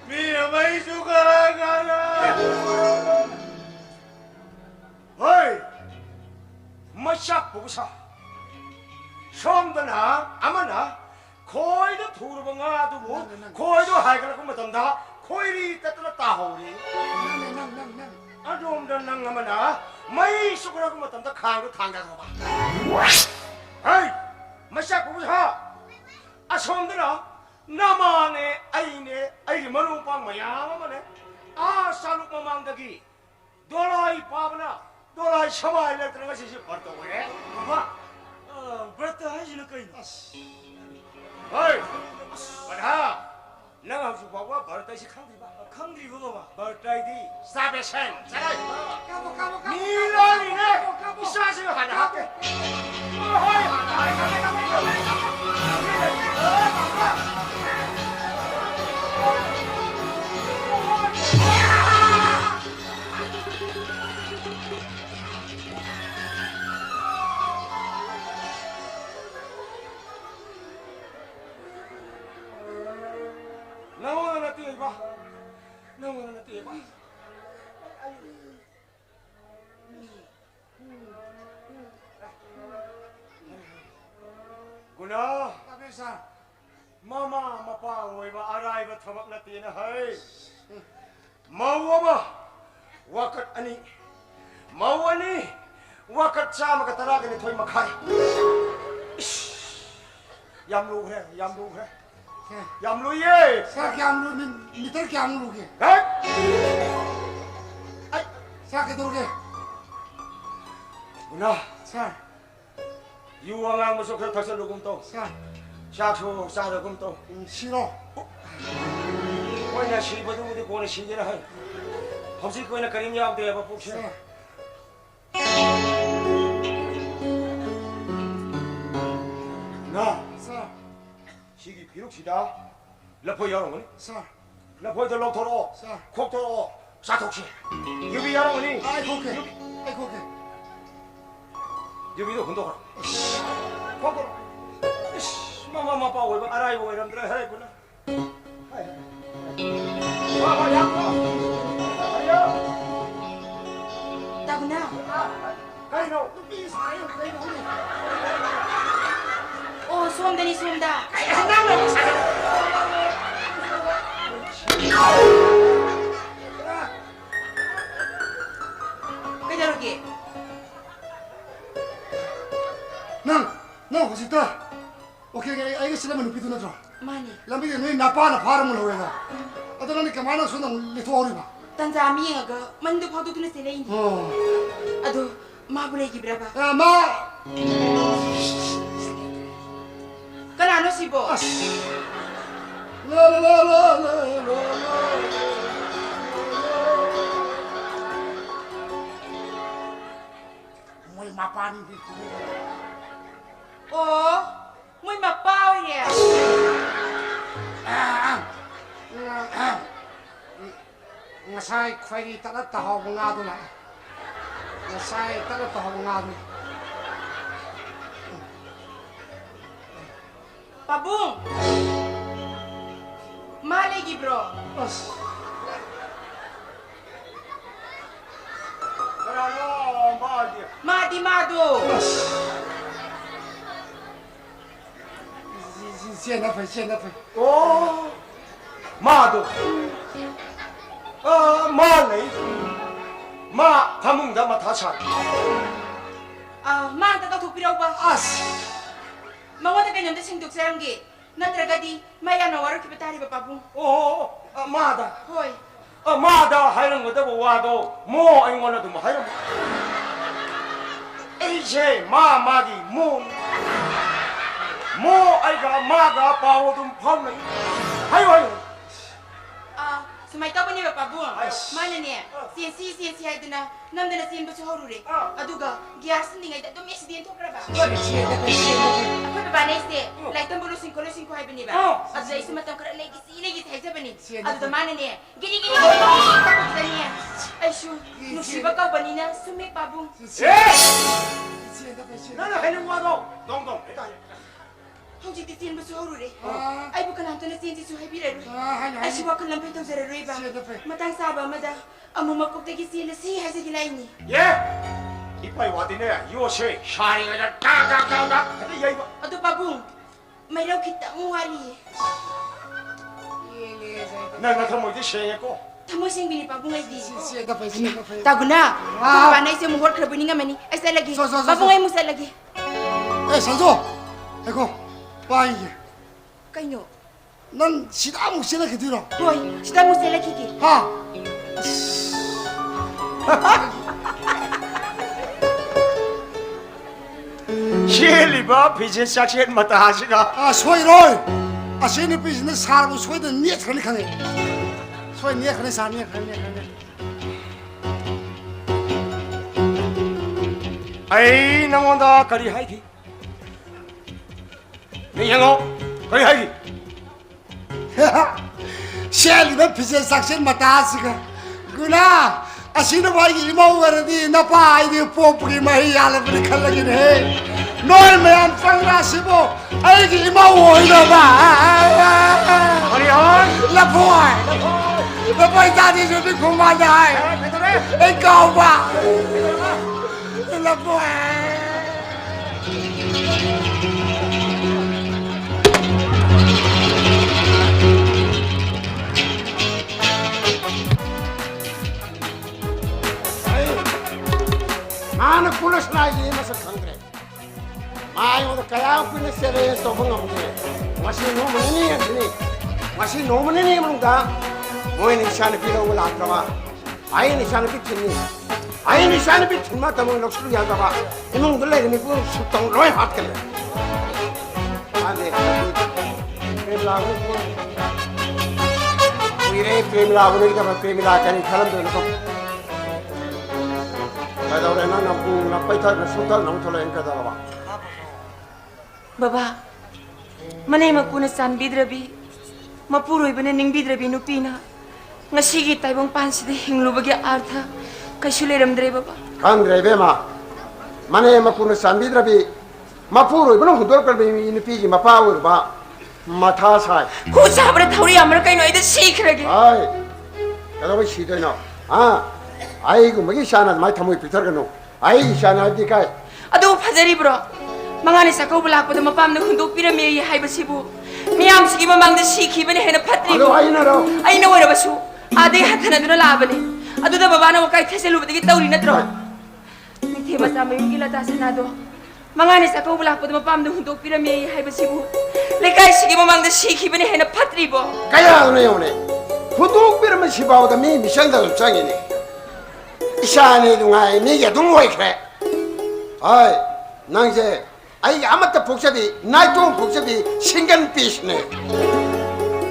미야마이 주가라가라 어이 마샥 보고사 처음부나 아마나 거의도 두루방아도 뭐 거의도 하이가라고 못한다 거의리 따뜻하 따호리 아좀더 낭나마나 마이 수그라고 못한다 강도 강가서 봐 어이 마샥 보고사 아 처음부나 나만의 아이네 아이리 머루빵 마야마네 아 살룩 마망다기 돌아이 빠바나 돌아이 샤바일레 들어가 시시 버터 왜 봐 버터 하시는 거인 어이 바다 내가 주 봐봐 버터시 칸디 봐 칸디 봐봐 버터이디 사베션 잘하 미라리네 이사시가 하나 할게 나오나 뛰어봐 나오나 뛰어봐 구나 아베사 마마 마파 오이바 아라이바 타박나 뛰나 하이 마와마 와kat 아니 마와니 와kat 차마가 따라가니 토이 마카이 얌루 그래 얌루 그래 얌루예 사케 암루는 미터케 암루게 아이 사케 도르게 구나 사 유왕왕 무슨 그렇게 털서 누금도 사 샤초 사르금도 싫어 거기나 실버도 우리 고는 신기나 해 없을 거나 그림이 아무도 해봐 복시 사 나 사 시기 비룩시다 러포 여러분이 사 러포 들 록토로 사 콕토로 사톡시 유비 여러분이 아이 고케 아이 고케 유비도 혼도가 콕토로 마마 빠 오이바 아라이고 이런들 해구나 와와 양고 아야 따구나. 가이노 오, 수험되니 수험다. 그대로기. 너 호시다 오케이 아이가 쓰려면 눈빛도 넣어줘 많이. 람비게 너희 나빠나 바람을 넣어야 어떤 게 많아 손은 리토리 봐 단자 미행아가 만두 파도 두는 셀레인. 아도 마브레기 브라바. 야, 마! 까나노 시보. Mày mà pa đi đi. 오, muy 마빠오리야. Ngasay khoai tala tahaw nga do na. Ngasay tala tahaw nga do. Pabung. Malegi bro. 그래요 마디야 Madi mado. Siya na pa. 오 마도 마네 마 파문다 마타사 Maanta ka tupiraw ba? 아씨 Mawala ka niyong dasing duksaranggi. Natragadi, maya na waro kipatari ba pabung? 마다 Hoy, 마다 하는 거다 와도 뭐 아니거나도 뭐 하는 에이제 마마기 뭐 아이가 마가 바오든 파는 하요 sumay ka ba niya ba pabung? Aish. Mana niya, siya ay doon na, namda na siya ba sa horure? Aduga, giyasan din nga, dumi siya diyan to pra ba? Ako ba ba na isi? Like tang bulusin ko hay ba niya ba? At sa isu matang kara, like isi hay sa ba niya? Adu da mana niya, gini, tapos na niya. Ay shu, nusiba ka ba niya, sumay pabung. 나는 하는 와도 동동 Hujit di siya ba sa horure? Ay bukan lang to na siya sa hay biraro. Ay siya wakal lang pwetong sa raroy ba? Matang saba, mada, amo magkukta siya na siya sa gilay niya. 예 이빨 와디네 요새 샤링을 까까까까 근데 야 이거 Ato pabung, may raw kita ang wali. 내가 뭐 이제 시행했고 Tamo siyang binipabung ay di. 시에다 Tago na. Kung ba na siya muhor krabuni nga mani, ay sa lagi. So. Babung ay mo sa lagi. 에 선조 아이고 와 이게 Kayo. 난 시다 묵시나 그들어 Hoy, sita mo sa lagi ki. 하 시엘리바 비즈니스 삭시엔 맞다 하시가 아 소이로이 아 시니 비즈니스 사람은 소이든 니에 그러니 가네 소이 니에 그러니 사니에 가네 아이 나온다 거리 하이기 내 영어 거리 하이기 시엘리는 비즈니스 삭신 마타스가 그나 아시는 바이기 이모가르디 나파 아이디 뽀뿌리 마이 알아버리 칼라긴 해 너를 매한 빵라시보 아이기 이모 오이러봐 거리 한 라포이 다디 주디 고마다이 에 까오바 라포이 나는 굴러서 나이기 이마서 강그래 마이 오늘 가야 굴러 세레 소봉 없네 맛이 너무 너니 안니 맛이 너무 너니 뭔가 뭐에 니샤는 필요 올라 들어와 아이 니샤는 비트니 아이 니샤는 비트 맞다 뭐 녹슬이 안 가봐 이놈 들래 니 그 숙동 로이 hat겠네 안돼 프레임라고 우리의 프레임라고 우리가 프레임라까지 사람들 놓고 Kada ora na paita na sultan nang thola engka dalawa. Baba, manay magpuna san bidrabi. Mapuroy ba na ning bidrabi nupina? Nga sige tayo bang pansi di hinglubagi artha. Kay suliram dre baba. Kandre bema. Mane mapuna sambidrabi. Mapuro ibang hundor kalbi ini pigi mapawur ba. Matha sai. Kusa abra thauri amar kay no ida sikragi. Ai. Kada ba shido na. 아이고 뭐기 샤나 많이 타모이 비터가노 아이 샤나 디kai Ado phajari bro. Mangani sa ko bulak pada mapam na hundok pira me hai basibu. Miyam sige mamang da sikhi bane hena patri. Ado ai na ro. Ai na wara basu. Ade hathana duna labane. Ado da baba na wakai theselu bade tauri natro. Ni thema sa may gila ta sanado. Mangani sa ko bulak pada mapam na hundok pira me hai basibu. Lekai sige mamang da sikhi bane hena patri bo. Kaya ano yun eh. Hundok pira man sibaw da mi misanda ng changini. Ishani dungay ni ya dungway kre. Ay, nangse ay amata 복잡이 나이통 복잡이 신경 비시네.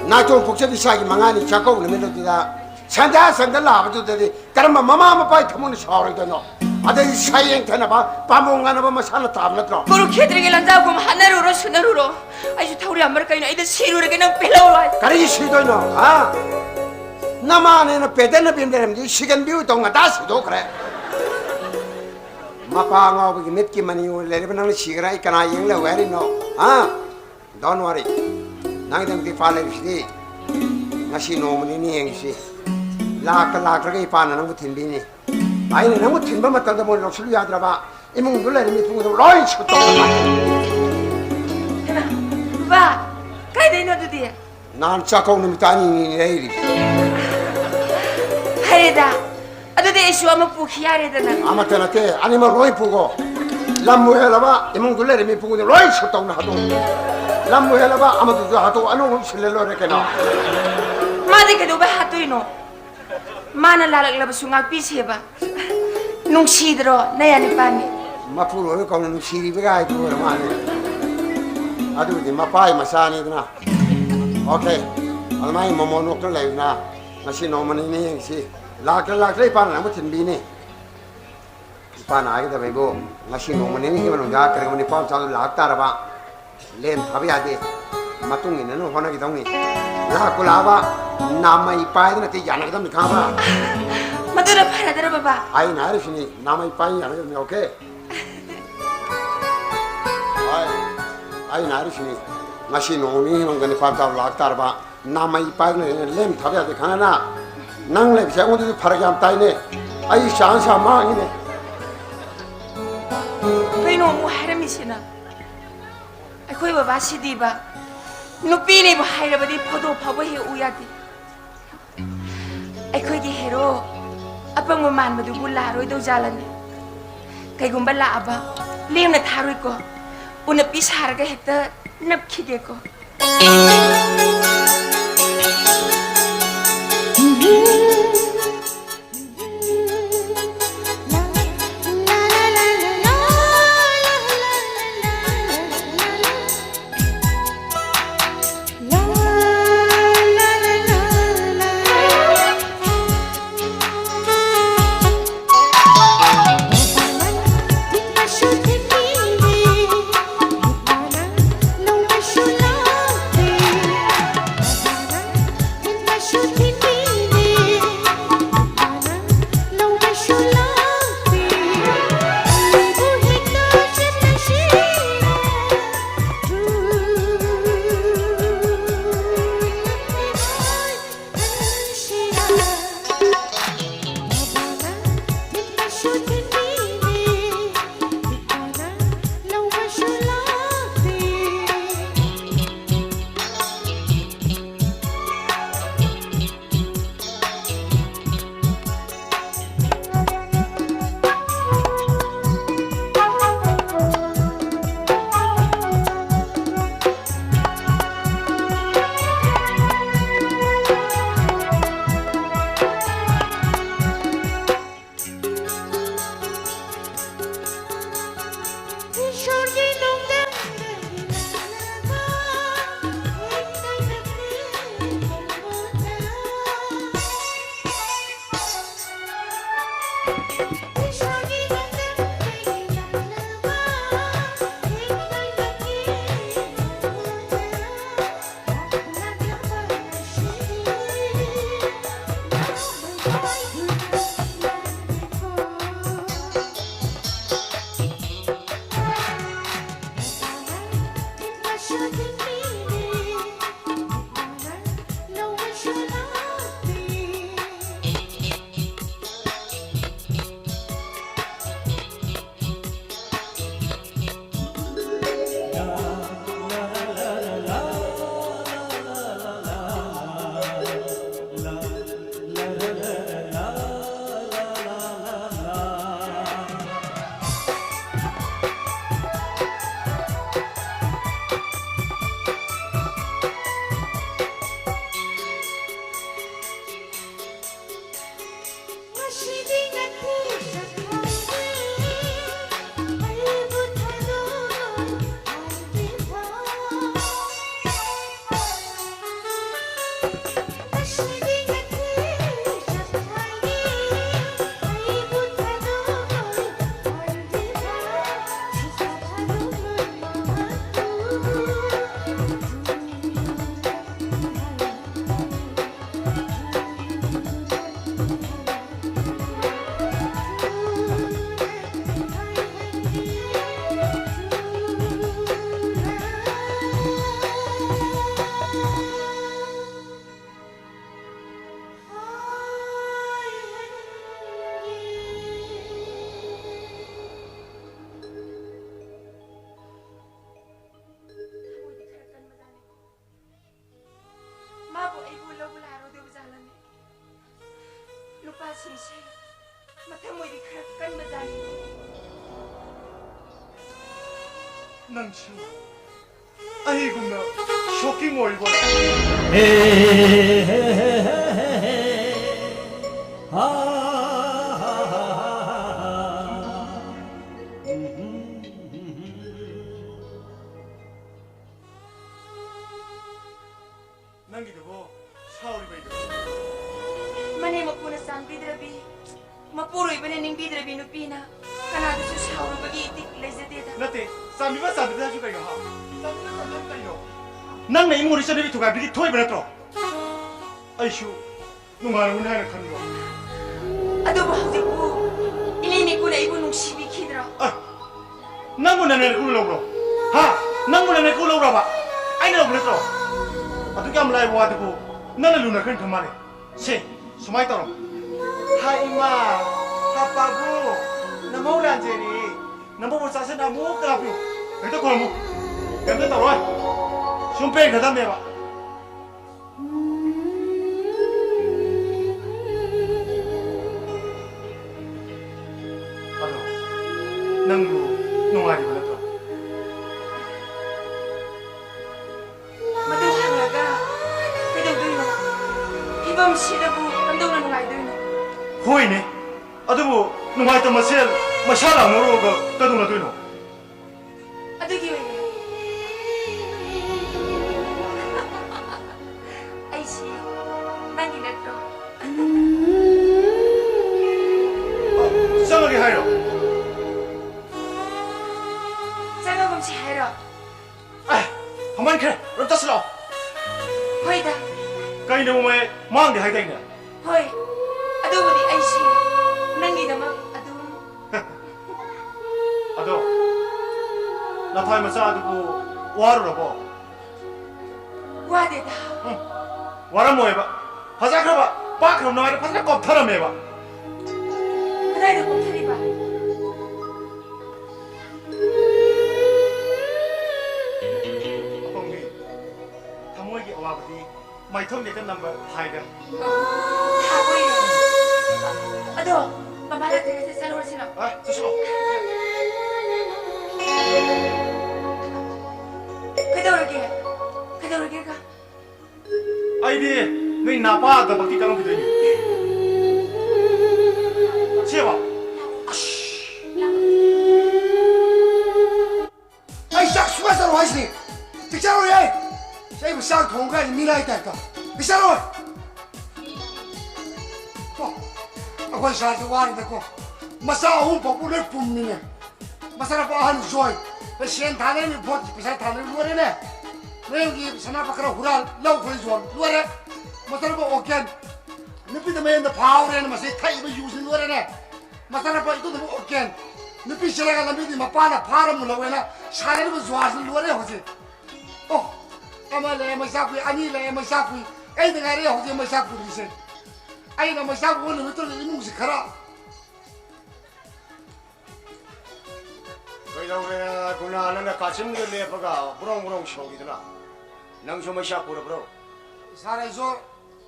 나이통 복잡이 사기 망하니 자꾸 오는데다 산다 산다 라버도 되지. 그러면 마마 빠이 터무는 샤워도 너. 아들 사이행 되나 봐. 밤옹가나 보면 산을 다 없는다. Puro kedringi landa gum hanaruro sunaruro. Ay tauri amar kay na ida sirure kay nang pilaway. 가리기 싫도 너. 아. 나만에는 배대는 빈대는 시간 비우 동안 다 쓰도 그래. 마파가 보기 몇 개만 이거 레르브나는 시그라 있잖아 이거 왜 이러 아 don't worry 나이든 그 팔레시디 마시 노무니 행시 라크라크게 파는 거 팀비니 아이는 너무 팀바만ตั้งแต่ 뭐 럭슬리 하더라 봐 이몽 놀래는 미풍도 로이 치고 또 Ba, kay din no dia. 난 짝꿍 놈이 따니 내일이. 하레다. 아두데 이슈 아마 부키야레다나. 아마 때나때 아니면 로이 보고 람무해라봐 이몽 둘레리 미 보고 로이 쳤다고 하도 람무해라봐 아마도 하도 안오 실레로레케나. 마데 kedo ba hatoino. Mana lalak sungal piseba. Nung sidro na yan pani. 마푸로 거는 시리비가 있고 말이야. 아두디 마파이 마사니드나. 오케이. 얼마이 모모노클 레나. 마시 노마니니 시. 라클라클이 파나 무튼 비니. 파나 아이다 베고. 마시 노마니니 기만 가 그러니 파참 라크타라바. 렌 타비아데. 마퉁이는 호나기 동니. 라쿨라바 나마이 파이드나 티 야나기담 카바. Madura para dara baba. 아이 나르시니 나마이 파이 야나기 오케이. 아이 나르시니 마시 노니 망가니 파타 라크타르바 나마이 파이네 렘 타비아데 카나나 낭레 비상오도 파라기 암타이네 아이 샤안샤 마이네 Kaino mo haramisina. Ako'y baba si Diba. Nupini mo hayra ba di podo pabahi uyati. Ako'y gihero. Apang maman madugularoy daw jalan. Kay gumbala aba. Liyam na taroy ko. Unapis harga hekta napkige ko. ꯅꯨꯄꯥꯁꯤꯡꯁꯦ ꯃꯊꯃꯣꯏꯗꯤ ꯈꯔ ꯀꯟꯕꯖꯥꯠꯅꯤ ꯅꯪꯁꯨ ꯑꯩꯒꯨꯝꯅ ꯁꯣꯀꯤꯡ ꯑꯣꯏꯕ ꯅꯪꯒꯤꯗꯨꯕꯨ ꯁꯥꯎꯔꯤꯕꯩꯗꯣ ꯃꯅꯦ ꯃꯄꯨꯅ ꯆꯥꯟꯕꯤꯗ꯭ꯔꯕꯤ ꯃꯄꯨꯔꯣꯏꯕꯅ ꯅꯤꯡꯕꯤꯗ꯭ꯔꯕꯤ ꯅꯨꯄꯤꯅ ꯀꯅꯥꯗꯁꯨ ꯁꯥꯎꯔꯨꯕꯒꯤ 이득 ꯂꯩꯖꯗꯦꯗ ꯅꯠꯇꯦ ꯆꯥꯟꯕꯤꯕ ꯆꯥꯟꯕꯤꯗ꯭ꯔꯁꯨ ꯀꯩꯅꯣ ꯍꯥ ꯆꯥꯟꯕꯤꯕ ꯆꯥꯟꯕꯤꯗ꯭ꯔꯁꯨ ꯀꯩꯅꯣ ꯅꯪꯅ 이모리 ꯆꯠꯅꯕꯤ ꯊꯨꯒꯥꯏꯕꯗꯤ ꯊꯣꯏꯕ ꯅꯠꯇ꯭ꯔꯣ ꯑꯩꯁꯨ ꯅꯨꯡꯉꯥꯏꯔꯝꯒꯅꯤ ꯍꯥꯏꯅ ꯈꯟꯕ ꯑꯗꯨꯕꯨ ꯍꯧꯖꯤꯛꯄꯨ 이내미꾼 ꯑꯩꯕꯨ ꯅꯨꯡꯁꯤꯕꯤꯈꯤꯗ꯭ꯔꯣ ꯅꯪꯕꯨ ꯅꯪꯅ ꯀꯨꯜ ꯂꯧꯕ꯭ꯔꯣ ꯍꯥ ꯅꯪꯕꯨ ꯅꯪꯅ ꯀꯨꯜ ꯂꯧꯕ꯭ꯔꯕ ꯑꯩꯅ ꯂꯧꯕ ꯅꯠꯇ꯭ꯔꯣ ꯑꯗꯨ ꯀꯌꯥꯝ ꯂꯥꯏꯕ ꯋꯥꯗꯨꯕꯨ ꯅꯪꯅ ꯂꯨꯅ ꯈꯔ ꯊꯝ ꯃꯥꯜꯂꯦ ꯁꯦ ꯁꯨꯃꯥꯏꯅ ꯇꯧꯔꯣ 하 이마 하빠부 너무란제니 너무 자세나 못 가고 그래도 걸고 근데 또 와. 슌페 그다음에 봐. 아도 낭부 농아리 그랬다. ꯃꯗꯨ ꯍꯪꯂꯒ ꯀꯩꯗꯧꯗꯣꯏꯅꯣ ꯐꯤꯕꯝ ꯁꯤꯗꯕꯨ ꯀꯝꯗꯧꯅ ꯅꯨꯡꯉꯥꯏꯗꯣꯏꯅꯣ 호이네. 아도부 농아리 또 마셀 마샬라 모로가 떠도나 되노. ꯑꯗꯨꯒꯤ ꯑꯣꯏꯅ ꯑꯩꯁꯤ ꯅꯪꯒꯤ ꯅꯠꯇ꯭ꯔꯣ 쌍하게 하여. ꯆꯪꯉꯒꯨꯝꯁꯤ ꯍꯥꯏꯔꯣ 아, 한번 그래. 럽다스러. ꯍꯣꯏꯗ 까이네 몸에 망게 하이다 있네. ꯍꯣꯏ ꯑꯗꯨꯕꯨꯗꯤ ꯑꯩꯁꯤ ꯅꯪꯒꯤꯗꯃꯛ ꯑꯗꯨꯝ 아도 나타이 마사두고 와르라고. 와대다 와라 뭐해봐. 바자 그러봐. 빠 그럼 너희들 바자 꼭 털어매봐. 그날도 꼽타리바 아빠기 타모에게 어와버디 마이통게 끝난 거 하이다. 다 보이네 아도 마마라 되게 살아오시나 아, 저시로. 그대로게가 아이디 너희 나빠가 막디 까는 그더니. 치해봐. 아이 싹 수고했어 와이스니 득자로 해 쉐이브 싹 동가이 미라이 달까 득자로 아ኳ 샤즈 와르다고 마사 홈 popular 뿜미네 마사라 바한 조이 베시엔 타네미 보지 비사 타네 루어레네 내기 사나 바카라 후랄 라우 코이 존 루어레 마사라 바 오켄 느피드 메인더 파워레네 마세 타이브 유즈 루어레네 마사라 바 이도 오켄 느피 실라가 남비디 마파나 파람 물어외나 샤레르 조아스 루어레 호지 아마레 마사쿠이 아니레 마사쿠이 에이드가레 호지 마사쿠리세 아이나 마사쿠 오늘 어떤 이무시 가라 그이다우레 구나는 가슴을 내버가 부렁부렁 쇼기더라 낭쇼 마샤 보러브로 사라이소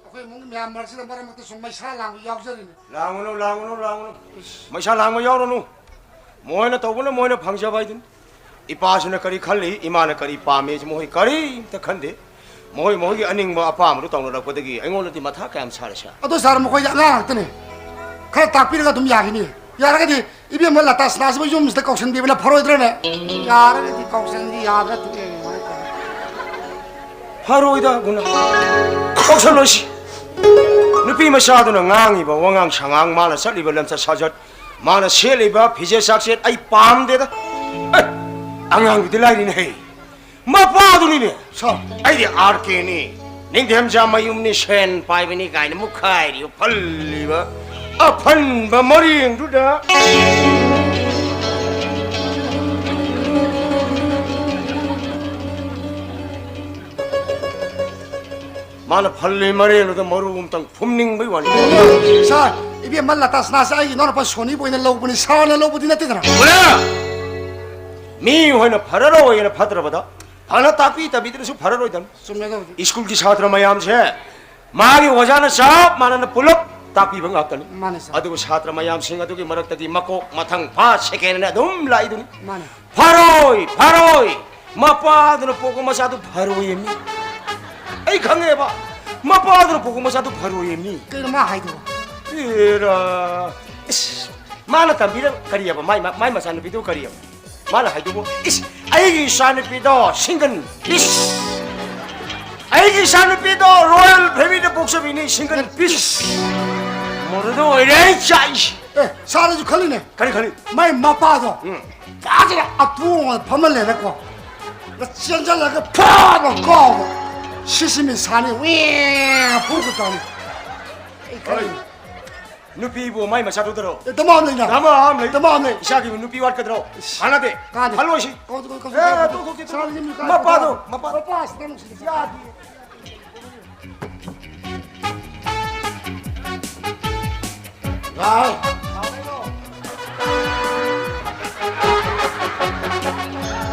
아코이 몽 미얀마르시다 마라모토 정말 샤랑 야우저리네 랑우노 마샤 랑고 여로노 모이나 떠고는 모이나 방샤바이든 이빠스나 거리 칼리 이마나 거리 빠메지 모이 거리 딱한데 모이 아닝 아빠므로 떠노라 거기 앵올로디 마타 감 사르샤 아도 사람 거기 안 뜨네 칼 딱비르가 좀 야기니 야라가디 입에 몰라 따스나서 좀 스테 걱정 비빌라 바로 들어네 야라가디 걱정이 야가 두게 하로이다 구나 걱정로시 누피 마샤도는 낭이바 왕앙 상앙 마나 살리바 람사 사젓 마나 셀리바 비제 삭셋 아이 빰데다 앙앙비들라이네 마파도니네 서 아이디 아르케니 닝뎀자 마윰니 셴 파이비니 가이네 무카이리 팔리바 아판바 머리잉두다 마나 팔리 머리잉두다 머루움땅 품닝바이 와니 사 입에 몰라 따스나서 아이 너는 봐 손이 보이는 로브니 사원의 로브디 나뜨더라 뭐야 미 호이나 파라로 호이나 파드라바다 하나 따삐 따비들에서 파라로 이단 좀 내가 स्कूल की छात्र मैं हमसे माँ की वजह से सब माना न पुलक 딱비번 같더니 만에 사. 아두고 사트라 마얌싱 아두기 머럭다기 막고 마탕 바 세계는 너무 라이더니 만에. 바로이 마빠들은 보고 마사도 바로이니 에이 강해봐 마빠들은 보고 마사도 바로이니 그 마 하이도. 이라 마나 담비라 가리야봐 마이 마사는 비도 가리야봐 마나 하이도 아이기 사는 비도 싱근 비스 아이기 사는 비도 로얄 패밀리 복섭이니 싱근 비스 모르도 이래 짜이씨 에, 사라지 걸리네. 가리 마이 마빠도. 응. 빠지라. 아, 두원 밤을 내놓고. 나 짠잘나게 파고 꼬고. 시시미 산이 윙 불고 다니. 누피부 마이 마사도 들어 너무하네. 나마 너무하네. 이샤기 누피 왔거 들어 하나대 가네. 할로시 거기. 또 거기 사라집니까? 마빠도 마빠 스타는 야. Rồi.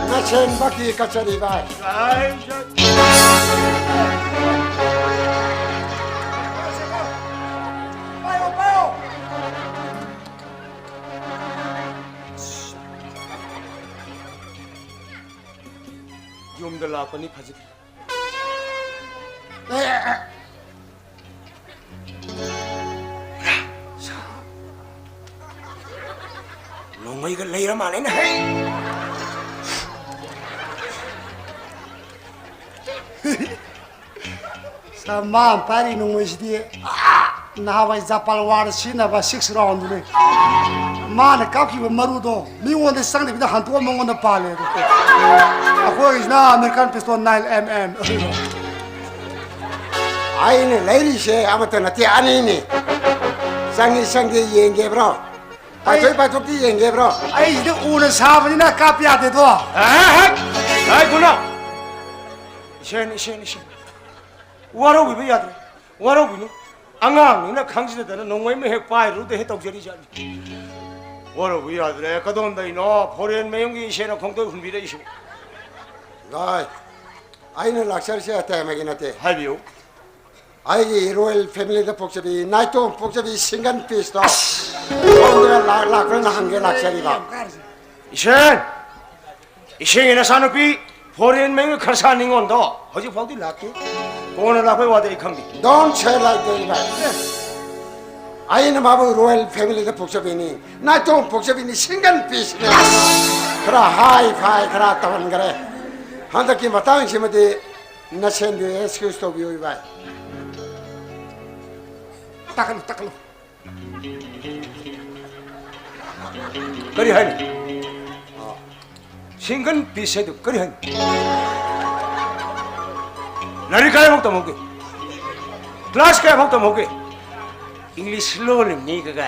Nó trên bác kỳ cắt cho đi bài. 좀들 나왔더니 바지 농어 이걸 내일하면 안 했나? Sama pari nung mesdi na wa zapal war sina ba 6 round ne man ka ki maru do mi won de sang de bi han to mo ngon pa le a ko is na American pistol 9mm Ai này lấy đi xe, à mà tao nói anh ấy nè. Sang cái gì nghe bro. Bài thôi cái gì nghe bro. ai de un sa ba ni na ka pya de do 아이구나 이션 와로 비비야 돼 와로 비누 앙앙이나 강진에다는 농어의 핵바이로도 해독절이잖아 와로 비야 돼 가던다 이노 포렌 매용기 이시나 공도 훈비래 이시 Rồi. Ai này lạc xe xe tè mày cái này tè. 할비요 Ai cái Royal Family đó phục vụ night to phục vụ single piece đó. Ông đó lạc với nàng cái lạc xe đi vào. 이션이나 산업이 포렌 매용기 칼사닝 온다 어제 봐도 락게 오늘 앞에 와대 이 강비 Don't say like that. Ai này mà bảo Royal Family đó phục vụ night to phục vụ single piece này. 그라 하이파이 그라 따는 그래. 한다기 마땅히 심어디 나센데 에스큐스도 비오이 바이. takalo 그리 하니 신근 비세도 그리 하니 나리 가야 먹다 먹게 클래스 가야 먹다 먹게 잉글리시 슬로우는 니가가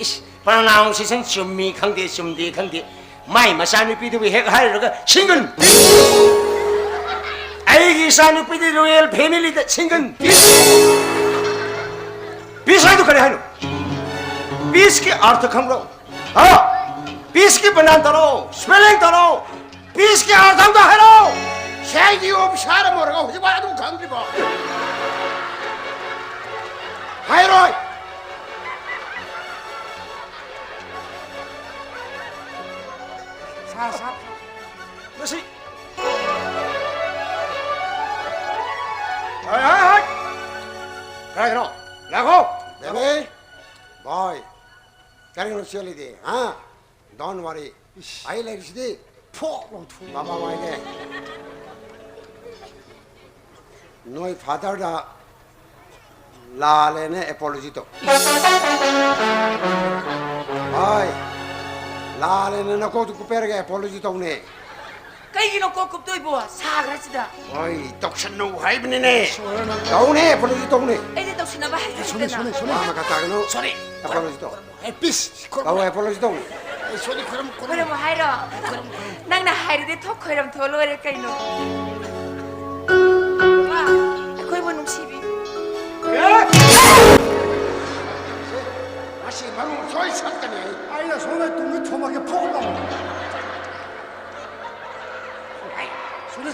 이씨 바나나옹 시생 좀미 강대 좀디 강대 마이 마사니 비드비 해가 하려가 신근 아이기 사니 비드 로얄 패밀리다 신근 비사도 그래 하니 비스키 अर्थ खम्रो बीस की बनान तरो स्पेलिंग तरो बीस के अर्थ हम तो हेलो 샤이디 옵샤르 모르가 오지 마도 강지 봐. 하이로이. sa 다시 하이 그래 그럼 라고 베베. boy. Carrying on silly huh? Don't worry. I like it. Mama why no father da la lene apology to. Boy. La lene na ko tu perga apology to ne. Kaigino ko kuptoy bo sagra sida. Boy, toxin no hype ne ne. Go ne apology to ne. Ede to sinaba hay. 손에 Mama kata no. 소리 Apology to. bis Go apology to. 손이 그럼 그럼 하이로. 낭나 하이르데 톡 코이람 돌로레 카이노. 와, 거기 뭐 농시비. 다시 바로 소리 쳤더니 아이야 손에 뚱이 토막에 포근다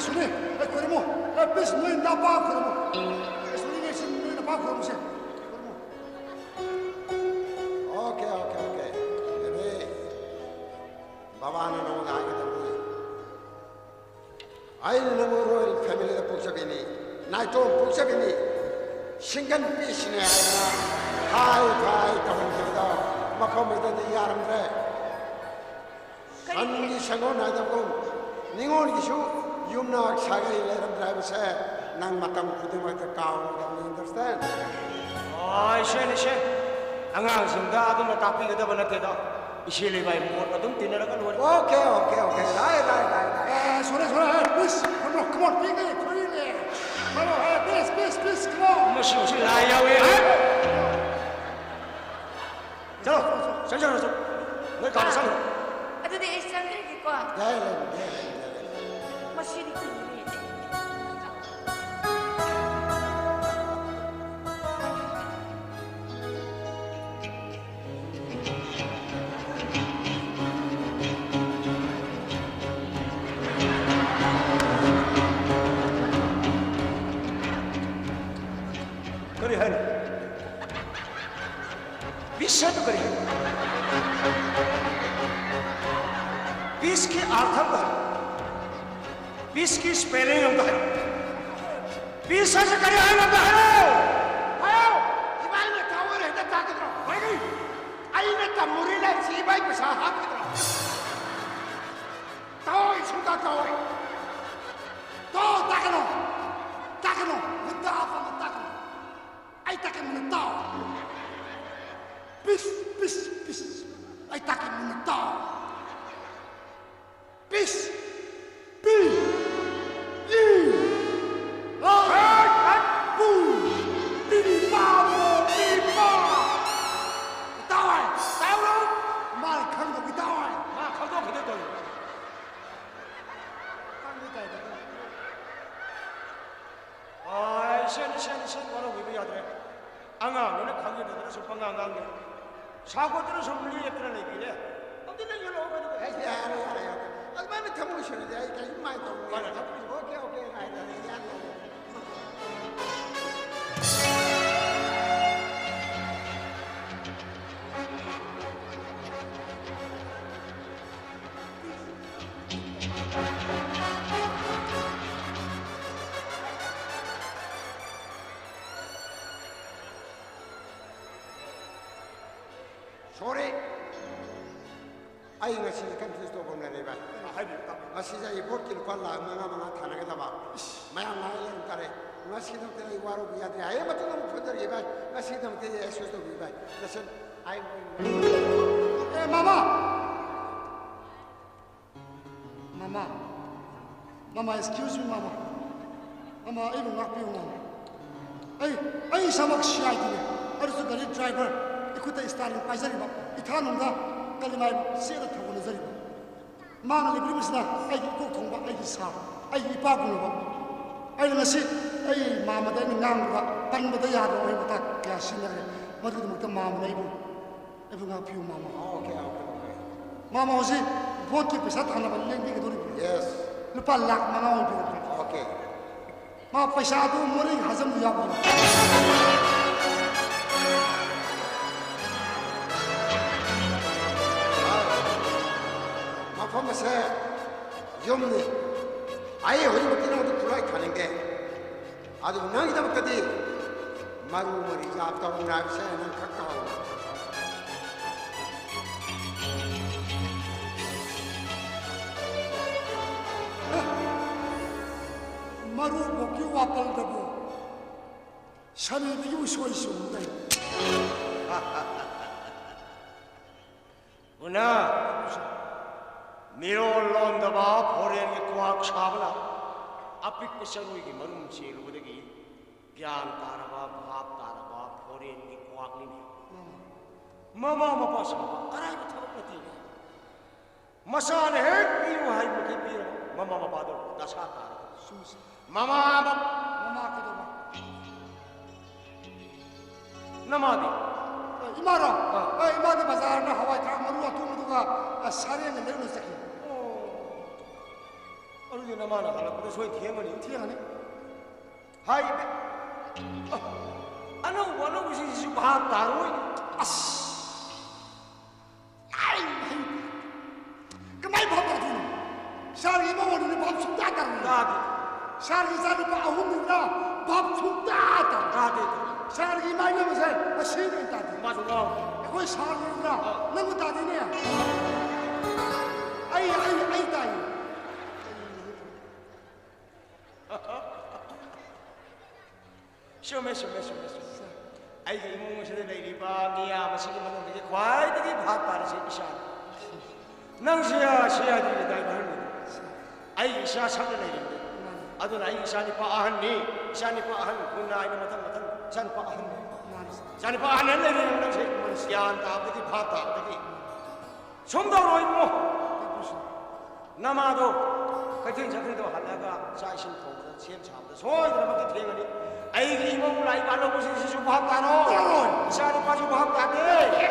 손에 그러면 bis 너희 나빠 그러면 손이 내신 너희 나빠 그러면 아이는 너무 로열 패밀리가 복잡이니 나도 복잡이니 신간 삐시네 아이나 하이 떠본들다 마컴에다 야람들 안기 상고 나다고 닝올기쇼 юм나 사가리 레람들 하면서 난 마땅 부대마다 가오는 understand 아이 셰 안강심다 아동나 답비가 버나 되다 이실리 바이 못 어둠 뛰나가 노래 오케이 라이 소리 please come on big it really come on please come on 무시 라이야웨 자 선생님 너 가르상 Aduh deh, isang lagi ko. Masih di sini. 그래 하니 비싸도 그래 비스키 아र्थ가 비스키 스펠링 가 비싸서 그래 하는 거 아유 이발이 타워를 했다 타거든 아이고 아이는 다 물이나 지바이 부사 하거든 타워이 순간 타워이 또 따가노 못 따가노 따가노 아이 따가면 따오 비스 아이 따가면 따오 비스 션 뭐라고 얘기하더래 앙아 너네 강의들은 소방가 안 강의 사고들은 선물이 예쁘는 얘기래 어디는 연락 오고 Als mij met emotion is, ik kan je mij toch niet. Oké, Sorry. Ay nga si confused ko na rin ba? Masih saya import kilo pala mga tanah kita ba? Mayang ngayon kare. Masih dong tera iwaro biya de. Ay mati dong pudar iba. Masih dong tera esos dong iba. Listen, Mama, excuse me, Mama. Mama, ibu ngakpi Mama. Ay samak siya ito. Ano sa galit driver? Ikuta istarin paisari ba? Itanong da. Kalimay sira tago na zari ba? Mga librimis na ay kukong ba ay isa. Ay ipagulo ba? Ay nasi ay mama da ni ngang ba? Pan ba da yaro ay mata kaya sinari. Madu magta mama na ibu. Ibu ngakpi Mama. Okay. Mama hosi vote ki pesa thana ba leng di dori. Yes. Lupa lakh mga on bi. Okay. Mga pesa do mori hazam ya ba. 마포마세 염니 아예 어디 먹기는 것도 불안이 가는 게 아주 운항이다 못하디 마루머리 앞다고 나비세는 가까워 마루 먹기 와빨다고 샤니 비기 웃고 있습니다. 문아 미로올론다바 보레니 꾸악 샤블라 앞빅 샤루이기 머름 지루부대기 ଜ୍ଞ안 따라바 밥 따라바 보레니 꾸악니니 마마마바 사바 아라이바 타바티 마사네 핵 비루 하이무기 비루 마마마바도 다사 따라 마마마 Mama kido ba? 나마디 Imara. Imara bazar na hawai tra maru atu muduga sare ne leru saki. 어르신 나마나 갈라고 소리 티에머니 Tiane. 하이베 아나 원어 무슨 짓이 바 따로 Kamai bhapa tu. 샤르기 이모는 밥 숙다다. 나도 샤르기 자는 밥 아홉이나 밥 숙다다. 나도 샤르기 많이 먹어서 시대 따지. 맞아 나 거기 샤르기나 너무 따지네. 아이 따이. 쇼메 아이가 이몽무실에 내리바 니야 마시기 만난 게 과이들이 바빠르지 이샤 낭시야 시야들이 나이 할머니 아이 이샤 상을 내린데 아도 나이 이샤니 파한니 이샤니 파한 군나 이는 마탄 잔 파한 잔 파한은 내리는 낭시 야한 따ብ들이 바빠르지 som다로 이모 나마도 같은 자들도 하다가 자신 통보다 지금 참다 소이들한테 대응하니 아이기 이모를 아이 말로 보신 시주 밥다노 이샤니 빠지고 밥다네